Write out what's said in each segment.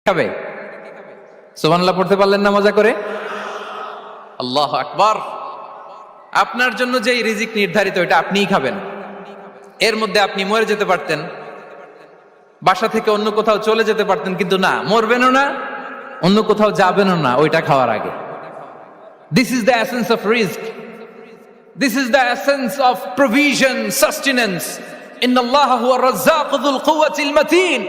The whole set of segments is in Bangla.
খাবে? সুবহানাল্লাহ পড়তে পারলেন না মজা করে? আল্লাহু আকবার। আপনার জন্য যে রিজিক নির্ধারিত এটা আপনিই খাবেন। এর মধ্যে আপনি মরে যেতে পারতেন, বাসা থেকে অন্য কোথাও চলে যেতে পারতেন, কিন্তু না, মরবেনও না, অন্য কোথাও যাবেনও না ওইটা খাওয়ার আগে। This is the essence of risk, this is the essence of provision, sustenance. ইন্নাল্লাহা হুয়া রাজ্জাকু যুল কুওয়াতিল মাতিন।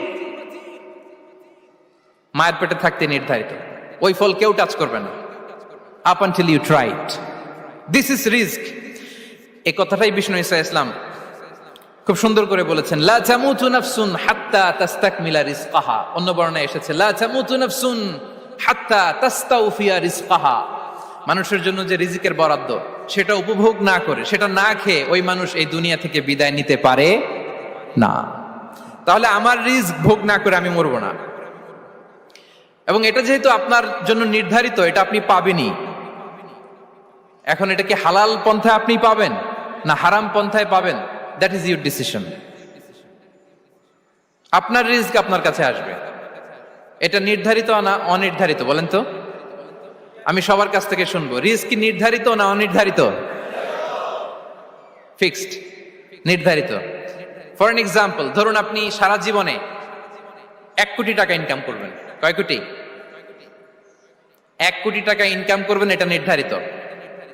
মায়ের পেটে থাকতে নির্ধারিত, ওই ফল কেউ টাচ করবে না up until you try it. This is রিস্ক। এই কথাটাই বিষ্ণু ঈসা ইসলাম খুব সুন্দর করে বলেছেন, লা তামুতু নাফসুন হাত্তা তাস্তাকমিলা রিজকাহা। অন্য বর্ণনায় এসেছে লা তামুতু নাফসুন হাত্তা তাস্তাউফিয়া রিজকাহা। মানুষের জন্য যে রিজিকের বরাদ্দ সেটা উপভোগ না করে, সেটা না খেয়ে ওই মানুষ এই দুনিয়া থেকে বিদায় নিতে পারে না। তাহলে আমার রিস্ক ভোগ না করে আমি মরবো না, এবং এটা যেহেতু আপনার জন্য নির্ধারিত, এটা আপনি পাবেনই। এখন এটা কি হালাল পন্থায় আপনি পাবেন না হারাম পন্থায় পাবেন, দ্যাট ইজ ইউর ডিসিশন। আপনার রিস্ক আপনার কাছে আসবে, এটা নির্ধারিত না অনির্ধারিত বলেন তো? আমি সবার কাছ থেকে শুনবো, রিস্ক কি নির্ধারিত না অনির্ধারিত? ফিক্সড, নির্ধারিত। ফর এন এক্সাম্পল, ধরুন আপনি সারা জীবনে 1 কোটি টাকা ইনকাম করবেন। কয় কোটি? 1 কোটি টাকা ইনকাম করবেন, এটা নির্ধারিত,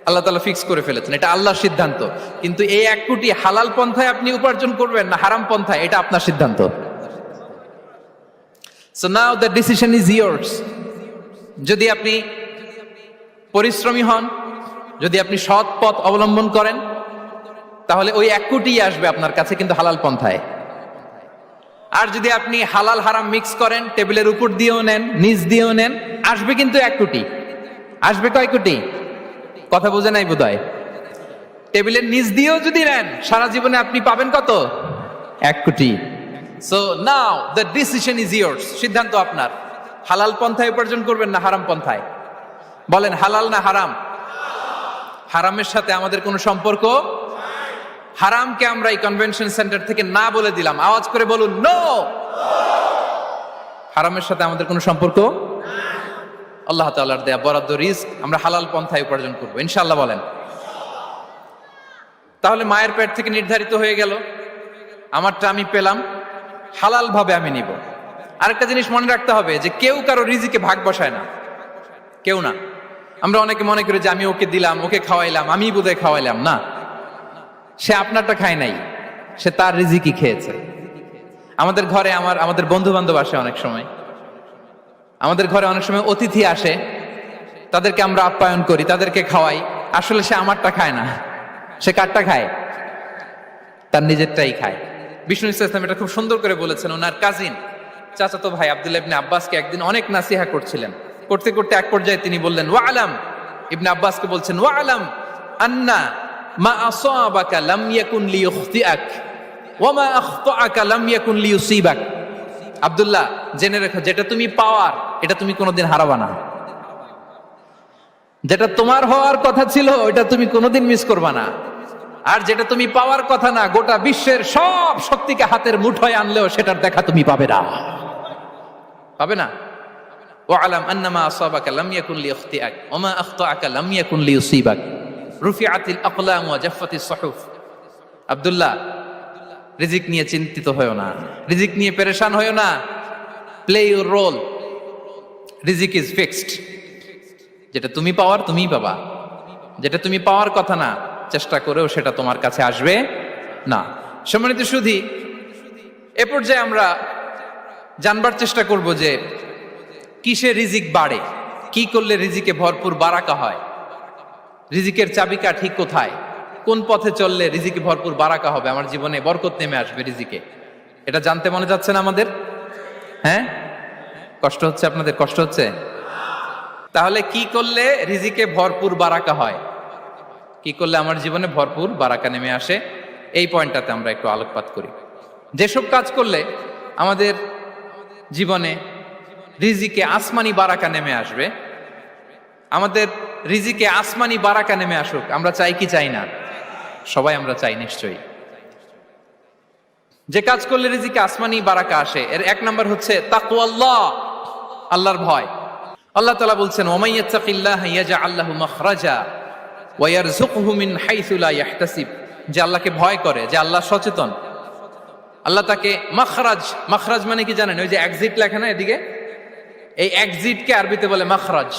আল্লাহ তাআলা ফিক্স করে ফেলেছেন, এটা আল্লাহর সিদ্ধান্ত। কিন্তু এই 1 কোটি হালাল পন্থায় আপনি উপার্জন করবেন না হারাম পন্থায়, এটা আপনার সিদ্ধান্ত। So now the decision is years. যদি আপনি পরিশ্রমী হন, যদি আপনি সৎ পথ অবলম্বন করেন, তাহলে ওই 1 কোটি আসবে আপনার কাছে, কিন্তু হালাল পন্থায়। আর যদি আপনি হালাল হারাম মিক্স করেন, টেবিলের উপর দিয়েও নেন, নিচ দিয়েও নেন, আসবে কিন্তু 1 কোটি। আসবে কয় কোটি? কথা বুঝে নাই বোধহয়। টেবিলের নিচ দিয়েও যদি নেন, সারা জীবনে আপনি পাবেন কত? 1 কোটি। So now the decision is years. সিদ্ধান্ত আপনার। হালাল পন্থায় উপার্জন করবেন না হারাম পন্থায়? বলেন, হালাল না হারাম? হারামের সাথে আমাদের কোনো সম্পর্ক? হারামকে আমরা এই কনভেনশন সেন্টার থেকে না বলে দিলাম, আওয়াজ করে বলুন নো। হারামের সাথে আমাদের কোনো সম্পর্ক? আল্লাহ তাআলার দেয়া বরাদ্দ রিস্ক আমরা হালাল পন্থায় উপার্জন করব ইনশাআল্লাহ। বলেন। তাহলে মায়ের পেট থেকে নির্ধারিত হয়ে গেল, আমারটা আমি পেলাম, হালাল ভাবে আমি নিব। আরেকটা জিনিস মনে রাখতে হবে যে কেউ কারো রিজিকে ভাগ বসায় না, কেউ না। আমরা অনেকে মনে করি যে আমি ওকে দিলাম, ওকে খাওয়াইলাম, আমি বোধহয় খাওয়াইলাম। না, সে আপনারটা খায় নাই, সে তার রিজিকই খেয়েছে। আমাদের ঘরে আমাদের বন্ধু বান্ধব আসে অনেক সময়, আমাদের ঘরে অনেক সময় অতিথি আসে, তাদেরকে আমরা আপ্যায়ন করি, তাদেরকে খাওয়াই। আসলে সে আমারটা খায় না, সে কারটা খায়? তার নিজেরটাই খায়। বিষ্ণু ইসলাম এটা খুব সুন্দর করে বলেছেন। ওনার কাজিন চাচাতো ভাই আব্দুল্লাহ ইবনে আব্বাসকে একদিন অনেক নাসিহা করছিলেন। করতে করতে এক পর্যায়ে তিনি বললেন, ওয়া আলাম, ইবনে আব্বাসকে বলছেন, ওয়া আলাম আন্না মা আসাবাকা লাম ইয়াকুন লিইখতিআক ওয়া মা আখতাআকা লাম ইয়াকুন লিইউসিবাক। আব্দুল্লাহ, জেনে রেখো, যেটা তুমি পাওয়ার এটা তুমি কোনোদিন হারাবা না। যেটা তোমার হওয়ার কথা ছিল ওটা তুমি কোনোদিন মিস করবা না। আর যেটা তুমি পাওয়ার কথা না, গোটা বিশ্বের সব শক্তিকে হাতের মুঠোয় আনলেও সেটার দেখা তুমি পাবে না, পাবে না। ওয়া আলাম আন্নামা আসাবাকা লাম ইয়াকুন লিইখতিআক ওয়া মা আখতাআকা লাম ইয়াকুন লিইউসিবাক রুফিআতিল আকলাম ওয়া জাফফাতিস সুহুফ। আব্দুল্লাহ, রিজিক নিয়ে চিন্তিত হয়ো না, রিজিক নিয়ে পেরেশান হয়ো না। প্লে ইউর রোল, রিজিক ইজ ফিক্সড। যেটা তুমি পাওয়ার তুমিই পাবা, যেটা তুমি পাওয়ার কথা না, চেষ্টা করেও সেটা তোমার কাছে আসবে না। সম্মানিত সুধী, এ পর্যায়ে আমরা জানবার চেষ্টা করব যে কিসে রিজিক বাড়ে, কি করলে রিজিকে ভরপুর বারাকা হয়, রিজিকের চাবিকা ঠিক কোথায়, কোন পথে চললে রিজিকে ভরপুর বারাকা হবে, আমার জীবনে বরকত নেমে আসবে রিজিকে। এটা জানতে মনে যাচ্ছে না আমাদের? হ্যাঁ, কষ্ট হচ্ছে আপনাদের? কষ্ট হচ্ছে? তাহলে কি করলে রিজিকে ভরপুর বারাকা হয়, কি করলে আমার জীবনে ভরপুর বারাকা নেমে আসে, এই পয়েন্টটাতে আমরা একটু আলোকপাত করি। যেসব কাজ করলে আমাদের জীবনে রিজিকে আসমানি বারাকা নেমে আসবে, আমাদের রিজিকে আসমানি বারাকা নেমে আসুক, আমরা চাই কি চাই না? সবাই আমরা চাই নিশ্চয়ই। যে কাজ করলে রিজিকে আসমানি বারাকা আসে, এর 1 নাম্বার হচ্ছে তাকওয়াল্লাহ। আল্লাহর ভয়। আল্লাহ তাআলা বলছেন ওয়ামাই ইয়াত্তাকিল্লাহা ইয়াজআল লাহু মাখরাজা ওয়া ইয়ারযুকহু মিন হাইসু লা ইয়াহতাসিব, যে আল্লাহকে ভয় করে, যে আল্লাহ সচেতন, আল্লাহ তাকে মাখরাজ, মাখরাজ মানে কি জানেন? ওই যে এক্সিট লেখা না এদিকে, এই এক্সিটকে আরবিতে বলে মাখরাজ,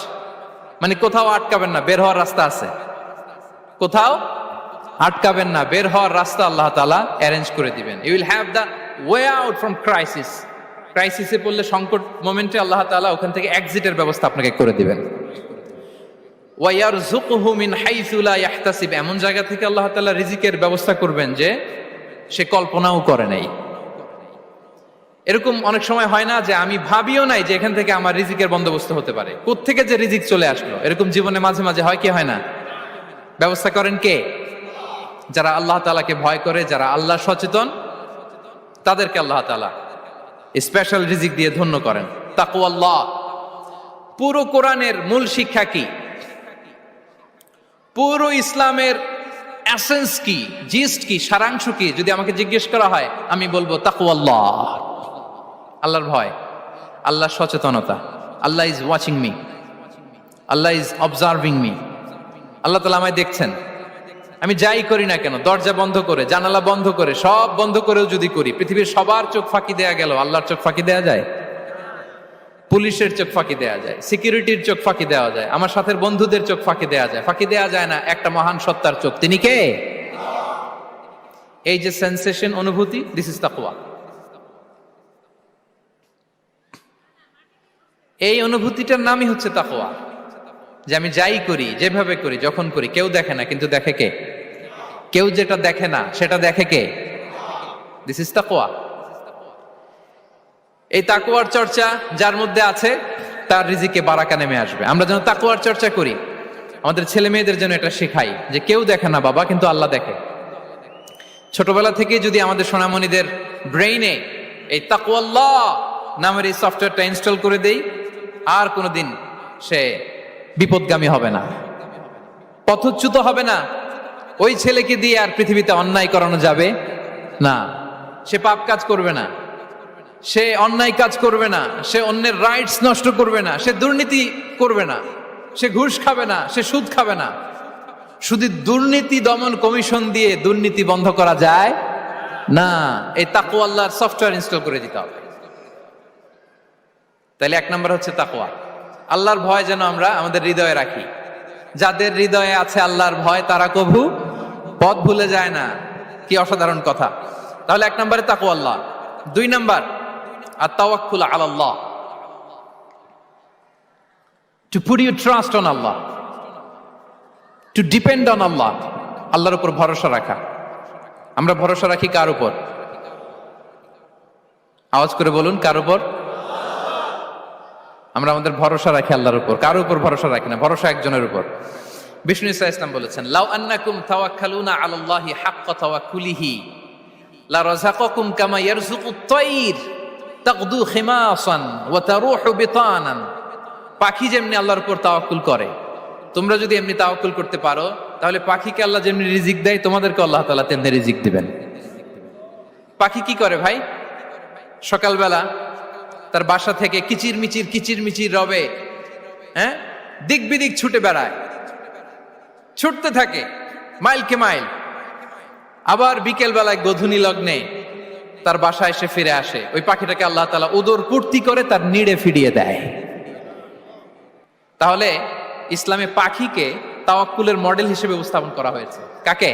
মানে কোথাও আটকাবেন না, বের হওয়ার রাস্তা আছে, কোথাও আটকাবেন না, বের হওয়ার রাস্তা আল্লাহ তাআলা অ্যারেঞ্জ করে দিবেন। You will have the way out from crisis. ক্রাইসিসে পড়লে, সংকট মোমেন্টে আল্লাহ তাআলা ওখান থেকে এক্সিটের ব্যবস্থা আপনাকে করে দিবেন। ওয়া ইয়ারযুকহু মিন হাইসু লা ইয়াহতাসিব, এমন জায়গা থেকে আল্লাহ তাআলা রিজিকের ব্যবস্থা করবেন যে সে কল্পনাও করে নাই। এরকম অনেক সময় হয় না যে আমি ভাবিও নাই যে এখান থেকে আমার রিজিকের বন্দোবস্ত হতে পারে, কোত্থেকে যে রিজিক চলে আসলো, এরকম জীবনে মাঝে মাঝে হয় কি হয় না? ব্যবস্থা করেন কে? যারা আল্লাহ তাআলাকে ভয় করে, যারা আল্লাহ সচেতন, তাদেরকে আল্লাহ তাআলা স্পেশাল রিজিক দিয়ে ধন্য করেন। তাকওয়াল্লাহ। পুরো কোরআনের মূল শিক্ষা কি? পুরো ইসলামের এসেন্স কি, জিস্ট কি, সারাংশ কি যদি আমাকে জিজ্ঞেস করা হয়, আমি বলবো তাকওয়াল্লাহ, আল্লাহর ভয়, আল্লাহর সচেতনতা। Allah is watching me, Allah is observing me. আল্লাহ তাআলা আমায় দেখছেন, আমি যাই করি না কেন, দরজা বন্ধ করে, জানালা বন্ধ করে, সব বন্ধ করেও যদি করি, পৃথিবীর সবার চোখ ফাঁকি দেয়া গেল, আল্লাহর চোখ ফাঁকি দেয়া যায়? পুলিশের চোখ ফাঁকি দেয়া যায়, সিকিউরিটির চোখ ফাঁকি দেওয়া যায়, আমার সাথের বন্ধুদের চোখ ফাঁকি দেয়া যায়, ফাঁকি দেয়া যায় না একটা মহান সত্তার চোখ। তিনি কে? এই যে সেন্সেশন, অনুভূতি, দিস ইজ তাকওয়া। এই অনুভূতিটার নামই হচ্ছে তাকওয়া, যে আমি যাই করি, যেভাবে করি, যখন করি, কেউ দেখে না, কিন্তু দেখে কে? কেউ যেটা দেখে না সেটা দেখে কে? দিস ইজ তাকওয়া। এই তাকওয়ার চর্চা যার মধ্যে আছে, তার রিজিকে বারাকা নেমে আসবে। আমরা যেন তাকওয়ার চর্চা করি, আমাদের ছেলে মেয়েদের যেন এটা শেখাই যে কেউ দেখে না বাবা, কিন্তু আল্লাহ দেখে। ছোটবেলা থেকে যদি আমাদের সোনামণিদের ব্রেইনে এই তাকওয়াল্লাহ নামের এই সফটওয়্যারটা ইনস্টল করে দেই, আর কোনোদিন সে বিপদগামী হবে না, পথচ্যুত হবে না। ওই ছেলেকে দিয়ে আর পৃথিবীতে অন্যায় করানো যাবে না, সে পাপ কাজ করবে না, সে অন্যায় কাজ করবে না, সে অন্যের রাইটস নষ্ট করবে না, সে দুর্নীতি করবে না, সে ঘুষ খাবে না, সে সুদ খাবে না। শুধু দুর্নীতি দমন কমিশন দিয়ে দুর্নীতি বন্ধ করা যায় না, এই তাকওয়া আল্লাহর সফটওয়্যার ইনস্টল করে দিতে হবে। তাহলে এক নম্বর হচ্ছে তাকওয়া। আল্লাহর ভয় যেন আমরা আমাদের হৃদয়ে রাখি। যাদের হৃদয়ে আছে আল্লাহর ভয়, তারা কভু পথ ভুলে যায় না। কি অসাধারণ কথা! তাহলে এক নম্বরে তাকওয়া আল্লাহ। দুই নম্বর আত-তাওয়াক্কুল আলাল্লাহ, to put your trust on Allah, to depend on Allah. আল্লাহর উপর ভরসা রাখা। আমরা ভরসা রাখি কার উপর? আওয়াজ করে বলুন, কার উপর? আমরা আমাদের ভরসা রাখি আল্লাহর উপর, কার উপর ভরসা রাখি না। ভরসা একজনের উপর। বিষ্ণু ইসা ইসলাম বলেছেন, লাউ আন্নাকুম তাওয়াক্কালুনা আলাল্লাহি হাক্কা তাওয়াক্কুলিহি লা রাযাকাকুম কামা ইয়ারযুকুত তায়র তাগদু খিমাসান ওয়া তারুহু বিতানান। পাখি যেমনি আল্লাহর উপর তাওয়াক্কুল করে, তোমরা যদি এমনি তাওয়াক্কুল করতে পারো, তাহলে পাখিকে আল্লাহ যেমনি রিজিক দেয়, তোমাদেরকে আল্লাহ তাআলা তেমনি রিজিক দিবেন। পাখি কি করে ভাই? সকালবেলা তার বাসা থেকে কিচির মিচির রবে, হ্যাঁ, দিক বিদিক ছুটে বেড়ায়, ছুটতে থাকে মাইলকে মাইল। আবার বিকেল বেলায় গোধূলি লগ্নে তার বাসায় এসে ফিরে আসে। ওই পাখিটাকে আল্লাহ তাআলা উদর পূর্তি করে তার নিড়ে ফিরিয়ে দেয়। তাহলে ইসলামে পাখিকে তাওয়াক্কুলের মডেল হিসেবে উপস্থাপন করা হয়েছে। কাকে?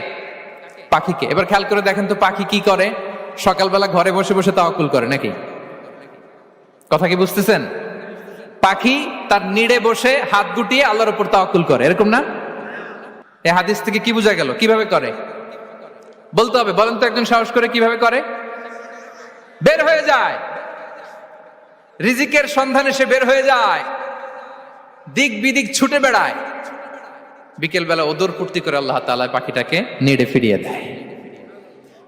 পাখিকে। এবার খেয়াল করে দেখেন তো, পাখি কি করে? সকালবেলা ঘরে বসে বসে তাওয়াক্কুল করে নাকি? কথা কি বুঝতেছেন? পাখি তার নিড়ে বসে হাত গুটিয়ে আল্লাহর উপর তাওয়াক্কুল করে, এরকম না? এই হাদিস থেকে কি বোঝা গেল? কিভাবে করে বলতে হবে, বলেন তো একজন সাহস করে, কিভাবে করে? বের হয়ে যায়, রিজিকের সন্ধানে সে বের হয়ে যায়, দিক বিদিক ছুটে বেড়ায়। বিকেল বেলা ওদর পূর্তি করে আল্লাহ তাআলা পাখিটাকে নিড়ে ফিরিয়ে দেয়।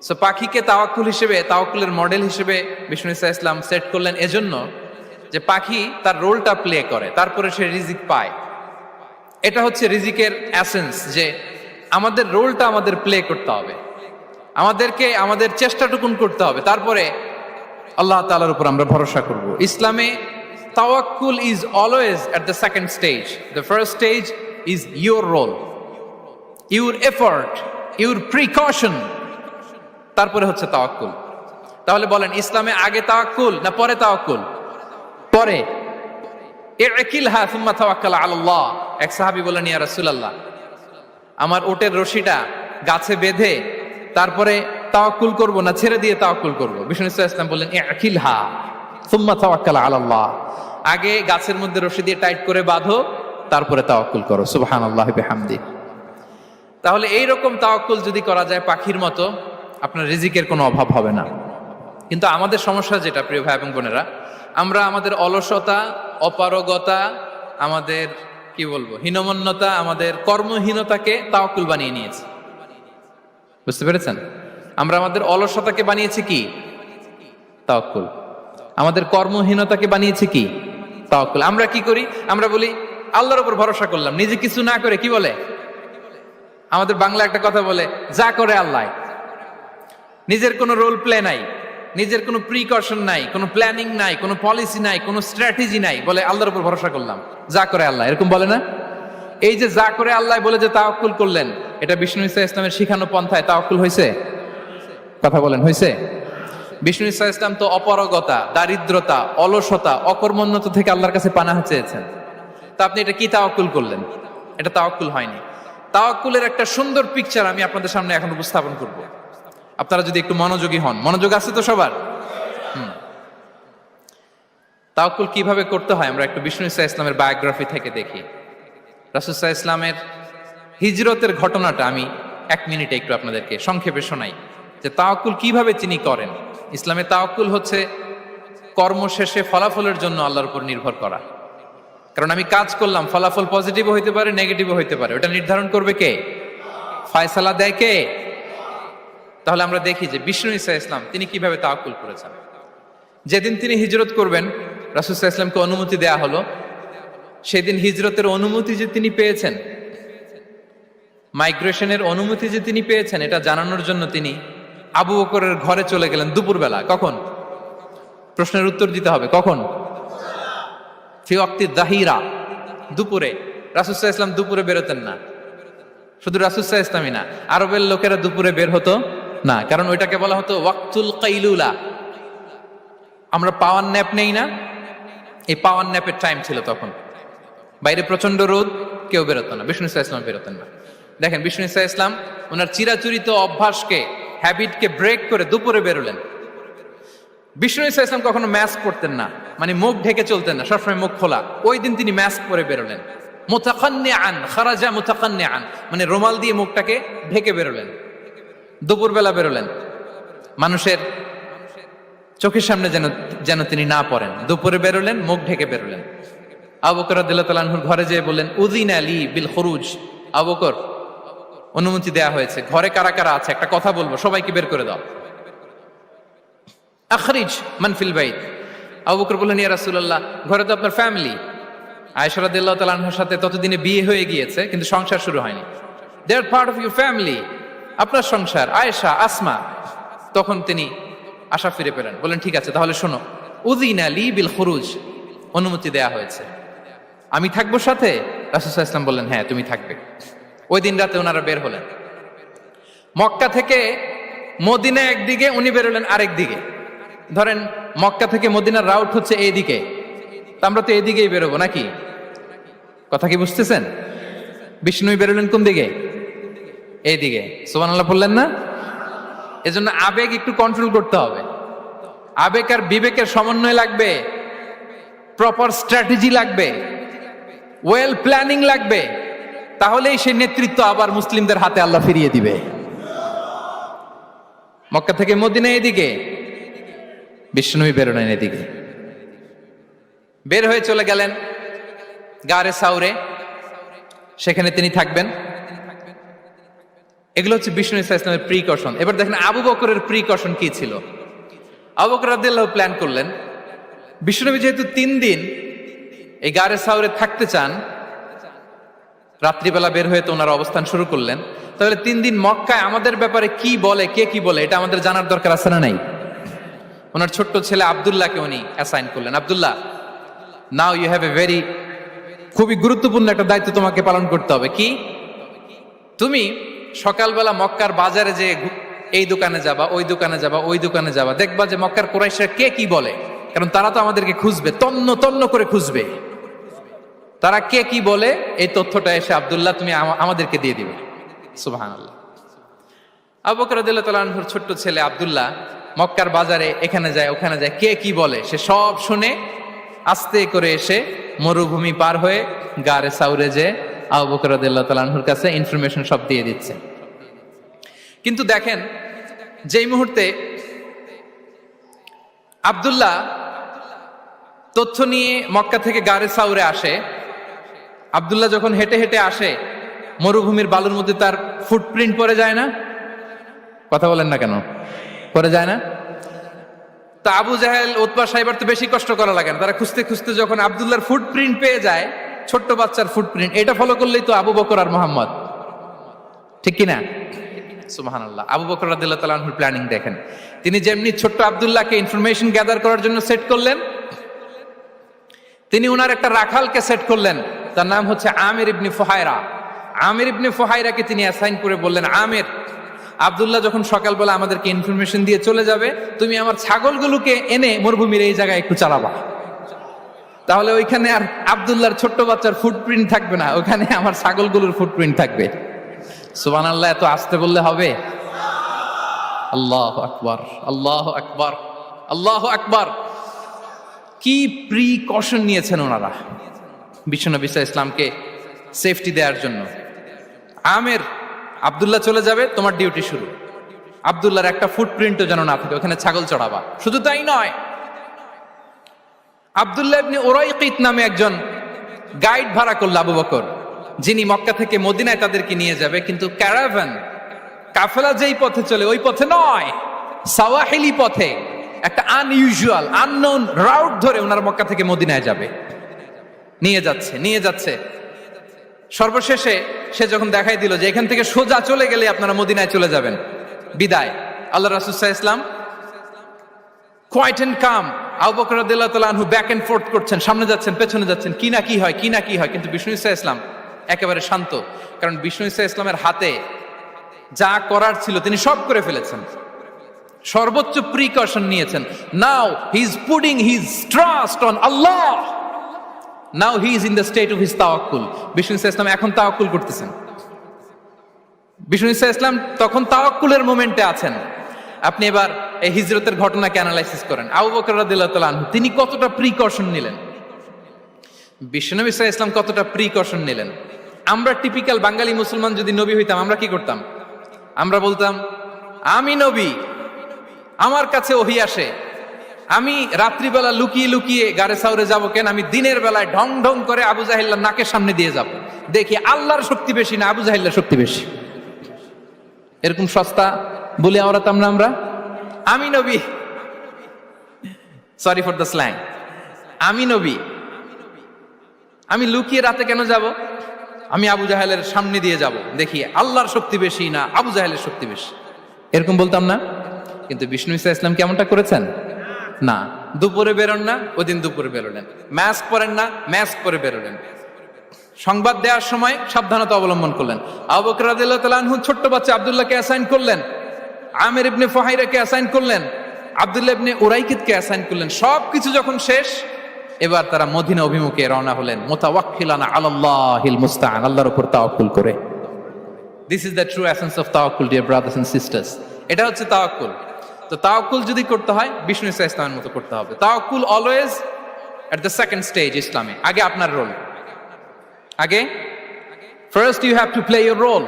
সো পাখিকে তাওয়াক্কুল হিসেবে, তাওয়াক্কুলের মডেল হিসেবে বিষ্ণু ইসা ইসলাম সেট করলেন এজন্য যে পাখি তার রোলটা প্লে করে, তারপরে সে রিজিক পায়। এটা হচ্ছে রিজিকের এসেন্স, যে আমাদের রোলটা আমাদের প্লে করতে হবে, আমাদেরকে আমাদের চেষ্টাটুকুন করতে হবে, তারপরে আল্লাহ তাআলার উপর আমরা ভরসা করব। ইসলামে tawakkul is always at the second stage. The first stage is your role, your effort, your precaution. তারপরে হচ্ছে তাওয়াক্কুল। তাহলে বলেন ইসলামে আগে তাওয়াক্কুল না পরে তাওয়াক্কুল? পরে। ইকিলহা সুম্মা তাওয়াক্কাল আলাল্লাহ। এক সাহাবী বলেন, ইয়া রাসূলুল্লাহ, আমার ওটের রশিটা গাছে বেঁধে তারপরে তাওয়াক্কুল করব না ছেড়ে দিয়ে তাওয়াক্কুল করব? বিষ্ণু সাল্লাল্লাহু আলাইহি ওয়াসাল্লাম বললেন, ইকিলহা সুম্মা তাওয়াক্কাল আলাল্লাহ। আগে গাছের মধ্যে রশি দিয়ে টাইট করে বাঁধো, তারপরে তাওয়াক্কুল করো। সুবহানাল্লাহি বিহামদি। তাহলে এইরকম তাওয়াক্কুল যদি করা যায় পাখির মতো, আপনার রিজিকের কোনো অভাব হবে না। কিন্তু আমাদের সমস্যা যেটা, প্রিয় ভাই এবং বোনেরা, আমরা আমাদের অলসতা, অপারগতা, আমাদের কি বলবো হীনমন্যতা, আমাদের কর্মহীনতাকে তাওয়াক্কুল বানিয়ে নিয়েছি। বুঝতে পেরেছেন? আমরা আমাদের অলসতাকে বানিয়েছি কি? তাওয়াক্কুল। আমাদের কর্মহীনতাকে বানিয়েছি কি? তাওয়াক্কুল। আমরা কি করি? আমরা বলি আল্লাহর উপর ভরসা করলাম, নিজে কিছু না করে। কি বলে? আমাদের বাংলা একটা কথা বলে, যা করে আল্লাহ। নিজের কোনো রোল প্লে নাই, নিজের কোনো প্রিকশন নাই, কোনো প্ল্যানিং নাই, কোনো পলিসি নাই, কোনো স্ট্র্যাটেজি নাই, বলে আল্লাহর উপর ভরসা করলাম, যা করে আল্লাহ। এরকম বলে না? এই যে যা করে আল্লাহ বলে যে তাওয়াক্কুল করলেন, এটা বিষ্ণু ঈসা ইসলামের শিখানো পন্থায় তাওয়াক্কুল হয়েছে? কথা বলেন, হয়েছে? বিষ্ণু ঈসা ইসলাম তো অপারগতা, দারিদ্রতা, অলসতা, অকর্মণ্যতা থেকে আল্লাহর কাছে পানাহ চেয়েছেন। তা আপনি এটা কি তাওয়াক্কুল করলেন? এটা তাওয়াক্কুল হয়নি। তাওয়াক্কুলের একটা সুন্দর পিকচার আমি আপনাদের সামনে এখন উপস্থাপন করব, আপনারা যদি একটু মনোযোগী হন। মনোযোগ আছে তো সবার? তাওয়াক্কুল কিভাবে করতে হয় আমরা একটু বিষ্ণু ঈসা ইসলামের বায়োগ্রাফি থেকে দেখি। রাসূল সাল্লাল্লাহু আলাইহি ইসলামের হিজরতের ঘটনাটা আমি 1 মিনিটে একটু আপনাদেরকে সংক্ষেপে শোনাই, যে তাওয়াক্কুল কিভাবে তিনি করেন। ইসলামে তাওয়াক্কুল হচ্ছে কর্ম শেষে ফলাফলের জন্য আল্লাহর উপর নির্ভর করা। কারণ আমি কাজ করলাম, ফলাফল পজিটিভও হইতে পারে, নেগেটিভও হইতে পারে, ওটা নির্ধারণ করবে কে? ফয়সালা দেয় কে? তাহলে আমরা দেখি যে বিষ্ণু ঈসা ইসলাম তিনি কিভাবে তাওয়াক্কুল করেছেন। যেদিন তিনি হিজরত করবেন, রাসূল সাল্লাল্লাহু আলাইহি ওয়াসাল্লামকে অনুমতি দেয়া হলো, সেদিন হিজরতের অনুমতি যে তিনি পেয়েছেন, মাইগ্রেশনের অনুমতি যে তিনি পেয়েছেন, এটা জানানোর জন্য তিনি আবু বকরের ঘরে চলে গেলেন দুপুরবেলা। কখন? প্রশ্নের উত্তর দিতে হবে। কখন? ফি ওয়াক্তি যাহিরা, দুপুরে। রাসূল সাল্লাল্লাহু আলাইহি ওয়াসাল্লাম দুপুরে বেরোতেন না। শুধু রাসূল সাল্লাল্লাহু আলাইহি ওয়াসাল্লামই না, আরবের লোকেরা দুপুরে বের হতো না, কারণ ওইটাকে বলা হতো ওয়াক্তুল কাইলুলা। আমরা পাওয়ার ন্যাপ নেই না, এই পাওয়ার ন্যাপের টাইম ছিল তখন। বাইরে প্রচন্ড রোদ, কেউ বেরোতো না, বিষ্ণু ঈসা ইসলাম বেরোতেন না। দেখেন বিষ্ণু ঈসা ইসলাম ওনার চিরাচরিত অভ্যাসকে, হ্যাবিটকে ব্রেক করে দুপুরে বেরোলেন। বিষ্ণু ঈসা ইসলাম কখনো মাস্ক পরতেন না, মানে মুখ ঢেকে চলতেন না, সবসময় মুখ খোলা। ওই দিন তিনি মাস্ক পরে বেরোলেন। মুতাকান্নিআন, খারাজা মুতাকান্নিআন, মানে রুমাল দিয়ে মুখটাকে ঢেকে বেরোলেন। দুপুরবেলা বেরোলেন, মানুষের চোখের সামনে যেন তিনি না পড়েন। দুপুরে বেরোলেন, মুখ ঢেকে বেরোলেন। আবু বকর রাদিয়াল্লাহু তাআলা আনহুর ঘরে যেয়ে বললেন, উযিনা লি বিল খুরুজ। আবু বকর, অনুমতি দেয়া হয়েছে, ঘরে কারা কারা আছে একটা কথা বলবো, সবাইকে বের করে দাও। আখরিজ মান ফিল বাইত। আবু বকর বললেন, ইয়া রাসূলুল্লাহ, ঘরে তো আপনার ফ্যামিলি। আয়েশা রাদিয়াল্লাহু তাআলা আনহার সাথে ততদিনে বিয়ে হয়ে গিয়েছে, কিন্তু সংসার শুরু হয়নি। দে আর পার্ট অফ ইউর ফ্যামিলি, আপনার সংসার, আয়েশা, আসমা। তখন তিনি আশা ফিরে পেলেন, বলেন ঠিক আছে তাহলে শোনো, উযিনা লি বিল খুরুজ, অনুমতি দেয়া হয়েছে, আমি থাকবো সাথে? রাসূল সাল্লাল্লাহু আলাইহি ওয়াসাল্লাম বললেন, হ্যাঁ তুমি থাকবে। ওই দিন রাতে ওনারা বের হলেন। মক্কা থেকে মদিনা একদিকে, উনি বেরোলেন আরেক দিকে। ধরেন মক্কা থেকে মদিনার রাউট হচ্ছে এইদিকে, আমরা তো এদিকেই বেরোবো নাকি? কথা কি বুঝতেছেন? বিষ্ণু বেরোলেন কোন দিকে? এইদিকে। সুবহানাল্লাহ বললেন না? এজন্য আবেগ একটু কন্ট্রোল করতে হবে। আবেগ আর বিবেকের সমন্বয় লাগবে, প্রপার স্ট্র্যাটেজি লাগবে, ওয়েল প্ল্যানিং লাগবে, তাহলেই সেই নেতৃত্ব আবার মুসলিমদের হাতে আল্লাহ ফিরিয়ে দিবে। মক্কা থেকে মদিনা এদিকে, বিষ্ণুই বেরোলেন এদিকে। বের হয়ে চলে গেলেন গারে সাউরে, সেখানে তিনি থাকবেন। এগুলো হচ্ছে বিষ্ণু ঈসা ইসলামের প্রিকশন। এবার দেখেন আবু বকরের প্রিকশন কি ছিল। আবু বকর রাদিয়াল্লাহু প্ল্যান করলেন, বিষ্ণুনবী যেহেতু 3 দিন এই গারে সাউরে থাকতে চান, রাত্রিবেলা বের হয়ে তো ওনার অবস্থান শুরু করলেন, তাহলে 3 দিন মক্কায় আমাদের ব্যাপারে কি বলে, কে কি বলে, এটা আমাদের জানার দরকার আছে না নাই? ওনার ছোট্ট ছেলে আব্দুল্লাহকে উনি অ্যাসাইন করলেন। Abdullah, now you have a very, খুবই গুরুত্বপূর্ণ একটা দায়িত্ব তোমাকে পালন করতে হবে। কি? তুমি সকালবেলা মক্কার বাজারে যে এই দোকানে যাবা, ওই দোকানে যাবা, ওই দোকানে যাবা, দেখবা যে মক্কার কুরাইশরা কে কি বলে, কারণ তারা তো আমাদেরকে খুঁজবে, তন্ন তন্ন করে খুঁজবে। তারা কে কি বলে এই তথ্যটা এসে আব্দুল্লাহ তুমি আমাদেরকে দিয়ে দিবে। সুবহানাল্লাহ। আবু বকর রাদিয়াল্লাহু তাআলা আনহুর ছোট্ট ছেলে আব্দুল্লাহ মক্কার বাজারে এখানে যায় ওখানে যায়, কে কি বলে সে সব শুনে আস্তে করে এসে মরুভূমি পার হয়ে গারে সাউরে যে আবু বকর রাদিয়াল্লাহু তাআলা আনহুর কাছে ইনফরমেশন সব দিয়ে দিচ্ছে। কিন্তু দেখেন, যেই মুহূর্তে আব্দুল্লাহ তথ্য নিয়ে মক্কা থেকে গারে সাউরে আসে, আব্দুল্লাহ যখন হেঁটে হেঁটে আসে মরুভূমির বালুর মধ্যে তার ফুটপ্রিন্ট পড়ে যায় না? কথা বলেন না কেন? পড়ে যায় না? তা আবু জাহেল, উতবা, সাইবার তো বেশি কষ্ট করা লাগে না, তারা খুঁজতে খুঁজতে যখন আব্দুল্লাহর ফুটপ্রিন্ট পেয়ে যায়, ছোট্ট বাচ্চার ফুটপ্রিন্ট, এটা ফলো করলেই তো আবু বকর আর মোহাম্মদ, ঠিক কিনা? সুবহানাল্লাহ। আবু বকর রাদিয়াল্লাহু তাআলা আনহুর প্ল্যানিং দেখেন, তিনি যেমনি ছোট্ট আব্দুল্লাহকে ইনফরমেশন গ্যাদার করার জন্য সেট করলেন, তিনি উনার একটা রাখালকে সেট করলেন, তার নাম হচ্ছে আমির ইবনে ফুহায়রা। আমির ইবনে ফুহায়রাকে তিনি অ্যাসাইন করে বললেন, আমির, আব্দুল্লাহ যখন সকালবেলা আমাদেরকে ইনফরমেশন দিয়ে চলে যাবে, তুমি আমার ছাগলগুলোকে এনে মরুভূমির এই জায়গায় একটু চালাবা, তাহলে ওইখানে আর আব্দুল্লাহর ছোট্ট বাচ্চার ফুটপ্রিন্ট থাকবে না, ওখানে আমার ছাগলগুলোর ফুটপ্রিন্ট থাকবে। সুবহানাল্লাহ। এত আসতে বললে হবে? আল্লাহু আকবার, আল্লাহু আকবার, আল্লাহু আকবার। কি প্রিকশন নিয়েছেন ওনারা বিশ্বনবী সাল্লাল্লাহু আলাইহি ইসলামকে সেফটি দেওয়ার জন্য। আমির, আব্দুল্লাহ চলে যাবে, তোমার ডিউটি শুরু, আব্দুল্লাহর একটা ফুটপ্রিন্টও যেন না থাকে, ওখানে ছাগল চড়াবা। শুধু তাই নয়, আব্দুল্লাহ ইবনে উরাইকিত নামে একজন গাইড ভাড়া করল আবু বকর, যিনি মক্কা থেকে মদিনায় তাদেরকে নিয়ে যাবে, কিন্তু ক্যারাভান, কাফেলা যেই পথে চলে ওই পথে নয়, সাওয়াহিলি পথে, একটা আনইউজুয়াল আননোন রাউট ধরে ওনার মক্কা থেকে মদিনায় যাবে। নিয়ে যাচ্ছে নিয়ে যাচ্ছে, সর্বশেষে সে যখন দেখাই দিল যে এখান থেকে সোজা চলে গেলে আপনারা মদিনায় চলে যাবেন, বিদায়। আল্লাহ রাসূল সাল্লাল্লাহু আলাইহি ওয়াসাল্লাম কোয়াইট এন্ড কাম, আবু বকর রাদিয়াল্লাহু তাআলা আনহু ব্যাক এন্ড ফোর্থ করছেন, সামনে যাচ্ছেন পেছনে যাচ্ছেন, কি না কি হয়, কি না কি হয়, কিন্তু বিষ্ণু সাল্লাল্লাহু আলাইহি ওয়াসাল্লাম একেবারে শান্ত, কারণ বিষ্ণু সাল্লাল্লাহু আলাইহি ওয়াসাল্লামের হাতে যা করার ছিল তিনি সব করে ফেলেছেন, সর্বোচ্চ প্রিকশন নিয়েছেন। Now he is putting his trust on Allah, now he is in the state of his তাওয়াক্কুল। বিষ্ণু সাল্লাল্লাহু আলাইহি ওয়াসাল্লাম এখন তাওয়াক্কুল করতেছেন, বিষ্ণু সাল্লাল্লাহু আলাইহি ওয়াসাল্লাম তখন তাওয়াক্কুলের মোমেন্টে আছেন। আপনি এবার এই হিজরতের ঘটনাকে অ্যানালাইসিস করেন, আবু বকর রাদিয়াল্লাহু তাআলা আনহু তিনি কতটা প্রিকশন নিলেন, বিশ্বনবী সাল্লাল্লাহু আলাইহি ওয়াসাল্লাম কতটা প্রিকশন নিলেন। আমরা টিপিক্যাল বাঙালি মুসলমান যদি নবী হইতাম, আমরা কি করতাম? আমরা বলতাম, আমি নবী, আমার কাছে ওহী আসে, আমি রাত্রিবেলা লুকিয়ে লুকিয়ে গারে সাউরে যাব কেন, আমি দিনের বেলায় ঢং ঢং করে আবু জাহেলের নাকের সামনে দিয়ে যাব, দেখি আল্লাহর শক্তি বেশি না আবু জাহেলের শক্তি বেশি। এরকম সস্তা বলে আওড়াতাম না আমরা? আমি নবী, সরি ফর দ্য স্ল্যাং, আমি নবী, আমি লুকিয়ে রাতে কেন যাব, আমি আবু জাহেলের সামনে দিয়ে যাব, দেখি আল্লাহর শক্তি বেশি না আবু জাহেলের শক্তি বেশি, এরকম বলতাম না? কিন্তু বিষ্ণু ঈসা ইসলাম কেমনটা করেছেন? না, দুপুরে বেরোন না, ওই দিন দুপুরে বেরোলেন, মাস্ক পরেন না, মাস্ক পরে বেরোলেন, সংবাদ দেওয়ার সময় সাবধানতা অবলম্বন করলেন। আবু বকর রাদিয়াল্লাহু তাআলা আনহু ছোট্ট বাচ্চা আব্দুল্লাহকে অ্যাসাইন করলেন, আমির ইবনে ফুহাইরাকে অ্যাসাইন করলেন, আব্দুল্লাহ ইবনে উরাইকিতকে অ্যাসাইন করলেন। সবকিছু যখন শেষ, এবার তারা মদিনা অভিমুখে রওনা হলেন, মুতাওয়াক্কিলানা আলাল্লাহিল মুস্তাআন, আল্লাহর উপর তাওয়াক্কুল করে। This is the true essence of তাওয়াক্কুল, ডিয়ার ব্রাদার্স এন্ড সিস্টার্স। এটা হচ্ছে তাওয়াক্কুল। তো তাওয়াক্কুল যদি করতে হয় বিষ্ণু ঈসা ইসলামের মতো করতে হবে। তাওয়াক্কুল always at the second stage ইসলামে। আগে আপনার রোল, আগে first you have to play your role,